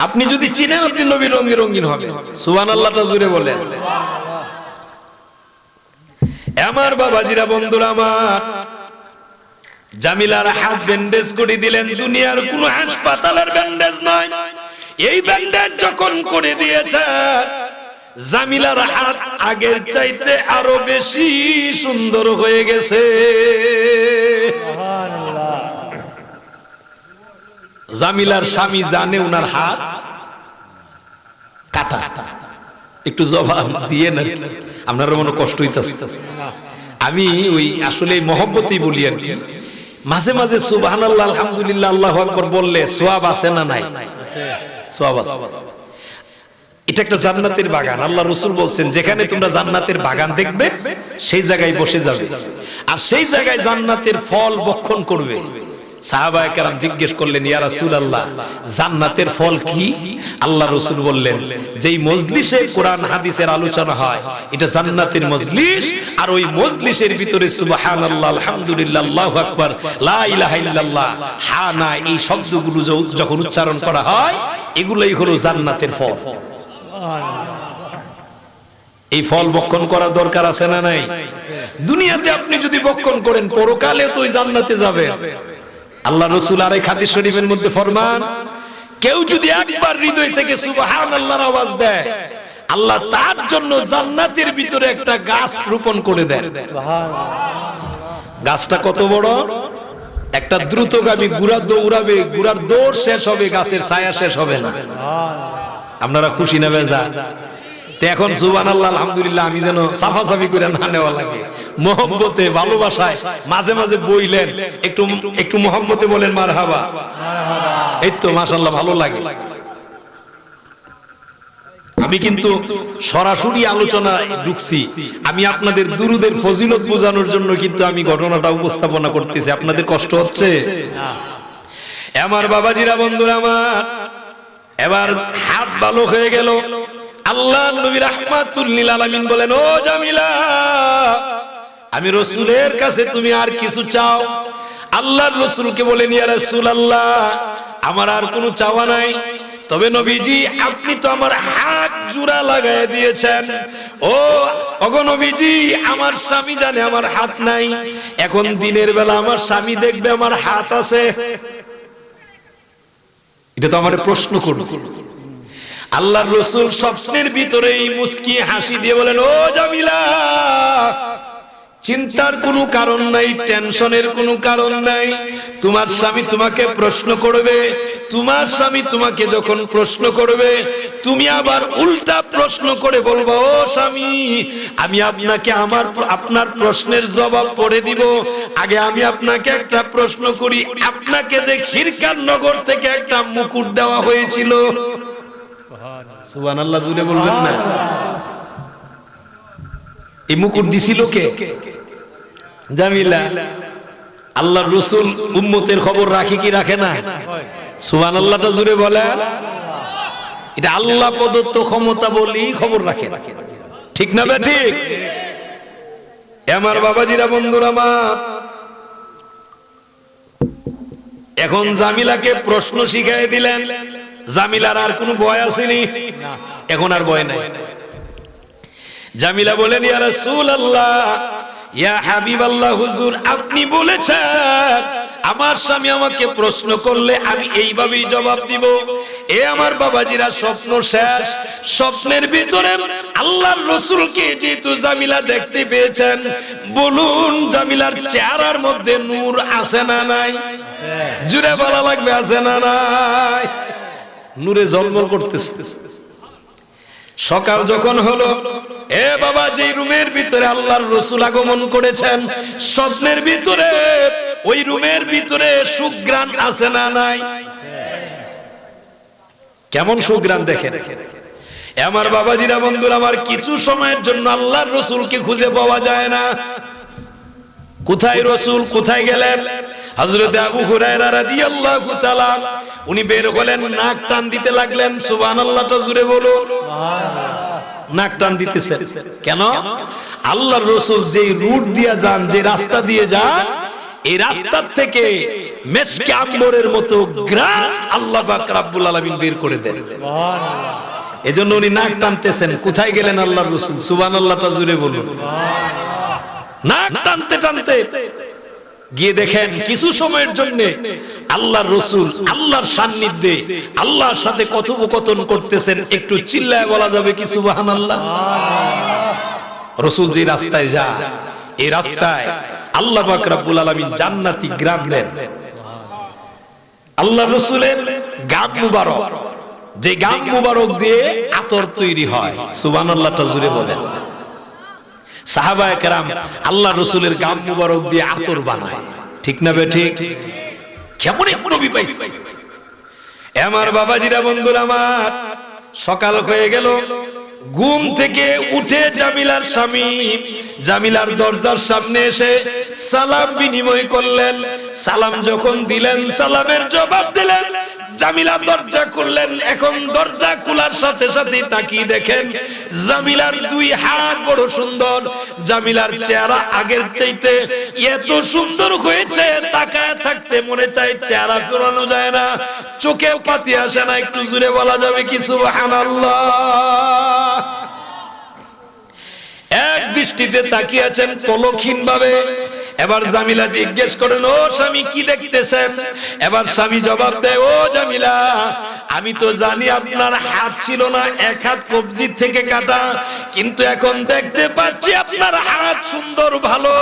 আপনি যদি চিনেন আপনি নবীর রঙে রঙিন হবে। সুবহানাল্লাহটা জুড়ে বলে। আমার বাবাজিরা, বন্ধুরা আমার, জামিলার হাত ব্যান্ডেজ করে দিলেন। দুনিয়ার কোন হাসপাতালের ব্যান্ডেজ নয়, এই ব্যান্ডেজ যখন করে দিয়েছে জামিলার হাত আগের চাইতে আরো বেশি সুন্দর হয়ে গেছে। জামিলার স্বামী জানে উনার হাত কাটা, একটু জবাব দিয়ে না, আপনার মনে কষ্ট হইতাছে। আমি ওই আসলে মহব্বতেই বলি আর কি, মাঝে মাঝে সুবহানাল্লাহ আলহামদুলিল্লাহ আল্লাহু আকবার বললে সওয়াব আছে না নাই? সওয়াব আছে। এটা একটা জান্নাতের বাগান। আল্লাহ রাসূল বলছেন যেখানে তোমরা জান্নাতের বাগান দেখবে সেই জায়গায় বসে যাবে, আর সেই জায়গায় জান্নাতের ফল ভক্ষণ করবে। সাহাবায়ে কেরাম জিজ্ঞেস করলেন, ইয়া রাসূলুল্লাহ, জান্নাতের ফল কি? আল্লাহ রাসূল বললেন, যেই মজলিসে কোরআন হাদিসের আলোচনা হয় এটা জান্নাতের মজলিস, আর ওই মজলিসের ভিতরে সুবহানাল্লাহ আলহামদুলিল্লাহ আল্লাহু আকবার লা ইলাহা ইল্লাল্লাহ হা না এই শব্দগুলো যখন উচ্চারণ করা হয় এগুলাই হলো জান্নাতের ফল। এই ফল ভক্ষণ করা দরকার আছে না নাই? দুনিয়াতে আপনি যদি ভক্ষণ করেন পরকালে তো ওই জান্নাতে যাবেন। আল্লাহ রাসূল আরেক হাদিস শরীফের মধ্যে ফরমান, কেউ যদি একবার হৃদয় থেকে সুবহানাল্লাহর আওয়াজ দেয় আল্লাহ তার জন্য জান্নাতের ভিতরে একটা গাছ রোপণ করে দেন। গাছটা কত বড়? একটা দ্রুতগামী ঘোড়া দৌড়াবে, ঘোড়ার দৌড় শেষ হবে, গাছের ছায়া শেষ হবে না। আপনারা খুশি না বেজার? এখন সুবহানাল্লাহ আলহামদুলিল্লাহ আমি যেন সাফাসাফি করে না নেওয়া লাগে, মহব্বতে ভালোবাসায় মাঝে মাঝে বইলেন, একটু একটু মহব্বতে বলেন মারহাবা। এই তো মাশাআল্লাহ ভালো লাগে। আমি কিন্তু সরাসরি আলোচনা ঢুকছি, আমি আপনাদের দুরুদের ফজিলত বোঝানোর জন্য কিন্তু আমি ঘটনাটা উপস্থাপনা করতেছি। আপনাদের কষ্ট হচ্ছে? আমার বাবাজিরা, বন্ধুরা আমার, এবার হাত ভালো হয়ে গেল। আল্লাহ নবী রাহমাতুল লিল আলামিন বলেন, ও জামিলা, আমি রাসূলের কাছে তুমি আর কিছু চাও? আল্লাহর রাসূলকে বলেন, ইয়া রাসূলুল্লাহ, আমার আর কোনো চাওয়া নাই, তবে নবীজি আপনি তো আমার হাত জোড়া লাগায় দিয়েছেন। ওগো নবীজি, আমার স্বামী জানে আমার হাত নাই, এখন দিনের বেলা আমার স্বামী দেখবে আমার হাত আছে, এটা তো আমার প্রশ্ন করবে। আল্লাহর রাসূল স্বপ্নের ভিতরেই মুস্কি হাসি দিয়ে বলেন, ও জামিলা, চিন্তার কোনো কারণ নাই, টেনশনের কোনো কারণ নাই। তোমার স্বামী তোমাকে প্রশ্ন করবে, তোমার স্বামী তোমাকে যখন প্রশ্ন করবে তুমি আবার উল্টা প্রশ্ন করে বলবো, ও স্বামী, আমি আপনাকে আপনার প্রশ্নের জবাব পড়ে দিব। আগে আমি আপনাকে একটা প্রশ্ন করি, আপনাকে যে খিরকার নগর থেকে একটা মুকুট দেওয়া হয়েছিল, সুবহানাল্লাহ জুড়ে বলবেন না, এই মুকুট দিছিল কে? জামিলা। আল্লাহর রাসূল উম্মতের খবর রাখে কি রাখে না? সুবহানাল্লাহটা জুড়ে বলেন। এটা আল্লাহ প্রদত্ত ক্ষমতা বলেই খবর রাখে, ঠিক না বে ঠিক? আমার বাবাজিরা, বন্ধুরা আমার, এখন জামিলাকে প্রশ্ন শিখাই দিলেন। জামিলার আর কোনো ভয় আসেনি, এখন আর ভয় নাই। জামিলা বলেন, ইয়া রাসূলুল্লাহ, ইয়া হাবিবাল্লাহ, হুজুর আপনি বলেছেন আমার স্বামী আমাকে প্রশ্ন করলে আমি এইভাবেই জবাব দিব। এ আমার বাবাজিরা, স্বপ্ন শেষ। স্বপ্নের ভিতরে আল্লাহর রাসূলকে যেহেতু জামিলা দেখতে পেয়েছেন, বলুন জামিলার চেহারার মধ্যে নূর আছে না নাই? জুড়ে বলা লাগবে, আছে না নাই? নূরে ঝলমল করতেছে। সকাল যখন হলো, এ বাবা, যে রুমের ভিতরে আল্লাহর রাসূল আগমন করেছেন, স্বপ্নের ভিতরে ওই রুমের ভিতরে সুঘ্রাণ আছে না নাই? কেমন সুঘ্রাণ দেখেন। আমার বাবাজিরা, বন্ধুরা আমার, কিছু সময়ের জন্য আল্লাহর রাসূলকে খুঁজে পাওয়া যায় না। কোথায় রাসূল, কোথায় গেলেন? হযরত আবু হুরায়রা রাদিয়াল্লাহু তাআলা উনি বের হলেন, নাক টান দিতে লাগলেন। সুবহানাল্লাহটা জুড়ে বলুন। নাক টান দিতেছেন কেন? আল্লাহর রাসূল যে রুট দিয়ে যান, যে রাস্তা দিয়ে যান, এই রাস্তা থেকে মেশকে আম্বরের মতো গ্রান আল্লাহ পাক রব্বুল আলামিন বের করে দেন। সুবহানাল্লাহ। এজন্য উনি নাক টানতেছেন। কোথায় গেলেন আল্লাহর রাসূল? সুবহানাল্লাহটা জুড়ে বলুন। নাক টানতে টানতে গিয়ে দেখেন কিছু সময়ের জন্য আল্লাহর রাসূল আল্লাহর সান্নিধ্যে আল্লাহর সাথে কথোপকথন করতেছেন। একটু চিল্লায় বলা যাবে কি সুবহানাল্লাহ? রাসূল যে রাস্তায় যায়, এই রাস্তায় আল্লাহ পাক রব্বুল আলামিন জান্নাতি গ্রাম দেন। আল্লাহর রাসূলের গাম মুবারক, যে গাম মুবারক দিয়ে আতর তৈরি হয়, সুবহানাল্লাহটা জুড়ে বলেন। সাহাবায়ে কেরাম আল্লাহর রাসূলের গাম মুবারক দিয়ে আতর বানায়, ঠিক না বেঠিক? কেমন এক নবী পাইছে। আমার বাবাজিরা, বন্ধুরা আমার, সকাল হয়ে গেল। ঘুম থেকে উঠে জামিলার স্বামী জামিলার দরজার সামনে এসে সালাম বিনিময় করলেন। সালাম যখন দিলেন, সালামের জবাব দিলেন। জামিলা দরজা খুললেন। এখন দরজা খোলার সাথে সাথে তাকিয়ে দেখেন জামিলার দুই হাত বড় সুন্দর। জামিলার চেহারা আগের চাইতে এত সুন্দর হয়েছে, তাকায় থাকতে মনে চায় চেহারা ফেরানো যায় না, চোখে পাতি আসে না। একটু জোরে বলা যাবে কি সুবহানাল্লাহ? এক দৃষ্টিতে তাকিয়ে আছেন পলকহীন ভাবে। এবার জামিলা জিজ্ঞেস করেন, ও স্বামী কি দেখতেছেন? এবার স্বামী জবাব দেয়, ও জামিলা, আমি তো জানি আপনার হাত ছিল না, এক হাত কবজি থেকে কাটা, কিন্তু এখন দেখতে পাচ্ছি আপনার হাত সুন্দর, ভালো।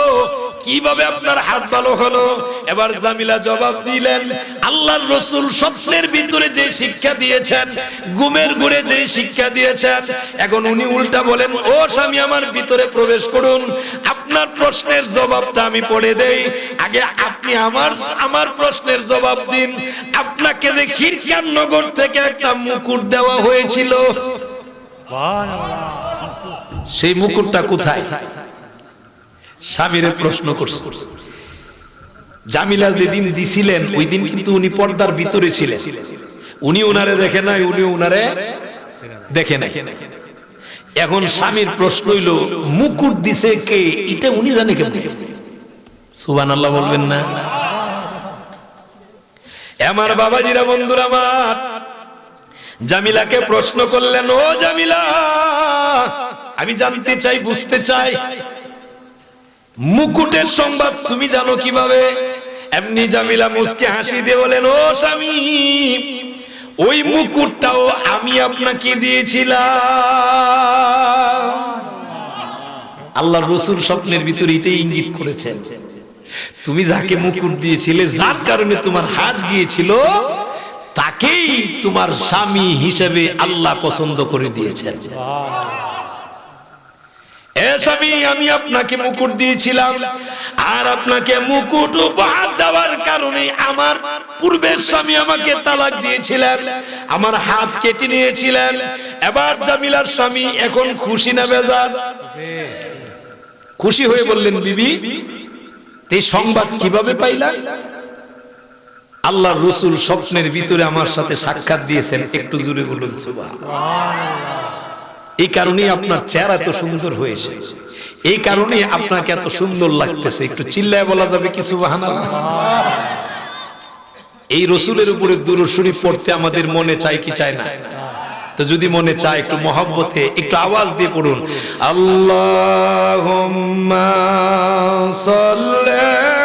কিভাবে আপনার হাত ভালো হলো? এবার জামিলা জবাব দিলেন, আল্লাহর রাসূল স্বপ্নের ভিতরে যে শিক্ষা দিয়েছেন, ঘুমের ঘুরে যে শিক্ষা দিয়েছেন, এখন উনি উল্টা বলেন, ও স্বামী আমার ভিতরে প্রবেশ করুন, আপনার প্রশ্নের জবাবটা আমি পড়ে দেই, আগে আপনি আমার প্রশ্নের জবাব দিন। আপনাকে যে খিরকান নগর থেকে একটা মুকুট দেওয়া হয়েছিল, সেই মুকুটটা কোথায়? স্বামীরে প্রশ্ন করছে। জামিলা যেদিন দিছিলেন ওই দিন কিন্তু উনি পর্দার ভিতরে ছিলেন। উনি ওনারে দেখে নাই, উনি ওনারে দেখে নাই। এখন স্বামীর প্রশ্ন হইল, মুকুট দিছে কে? এটা উনি জানে কেমনে? সুবহানাল্লাহ বলবেন না? আমার বাবাজিরা, বন্ধুরা আমার, জামিলাকে প্রশ্ন করলেন, ও জামিলা, আমি জানতে চাই, বুঝতে চাই, মুকুটের সংবাদ তুমি জানো কিভাবে? এমনি জামিলা মুস্কে হাসি দিয়ে বলেন, ও স্বামী, ওই মুকুটটাও আমি আপনাকে দিয়েছিলাম। আল্লাহর রাসূল স্বপ্নের ভিতরে এটাই ইঙ্গিত করেছেন, তুমি যাকে মুকুট দিয়েছিলে, যার কারণে তোমার হাত গিয়েছিল, তাকেই তোমার স্বামী হিসেবে আল্লাহ পছন্দ করে দিয়েছেন। এ স্বামী, আমি আপনাকে মুকুট দিয়েছিলাম, আর আপনাকে মুকুট উপহার দেওয়ার কারণে আমার পূর্বের স্বামী আমাকে তালাক দিয়েছিলেন, আমার হাত কেটে নিয়েছিলেন। এবার জামিলার স্বামী এখন খুশি না বেজার? খুশি হয়ে বললেন, বিবি, এই সংবাদ কিভাবে পাইলেন? আল্লাহর রাসূল স্বপ্নের ভিতরে আমার সাথে সাক্ষাৎ দিয়েছেন। একটু জোরে বলুন সুবহানাল্লাহ। এই কারণেই আপনার চেহারা এত সুন্দর হয়েছে, এই কারণে আপনাকে এত সুন্দর লাগতেছে। একটু চিল্লায় বলা যাবে কি সুবহানাল্লাহ? এই রাসূলের উপরে দুরূদ শরীফ পড়তে আমাদের মনে চায় কি চায় না? তো যদি মনে চায়, একটু মহব্বতে একটু আওয়াজ দিয়ে পড়ুন, আল্লাহুম্মা সাল্লি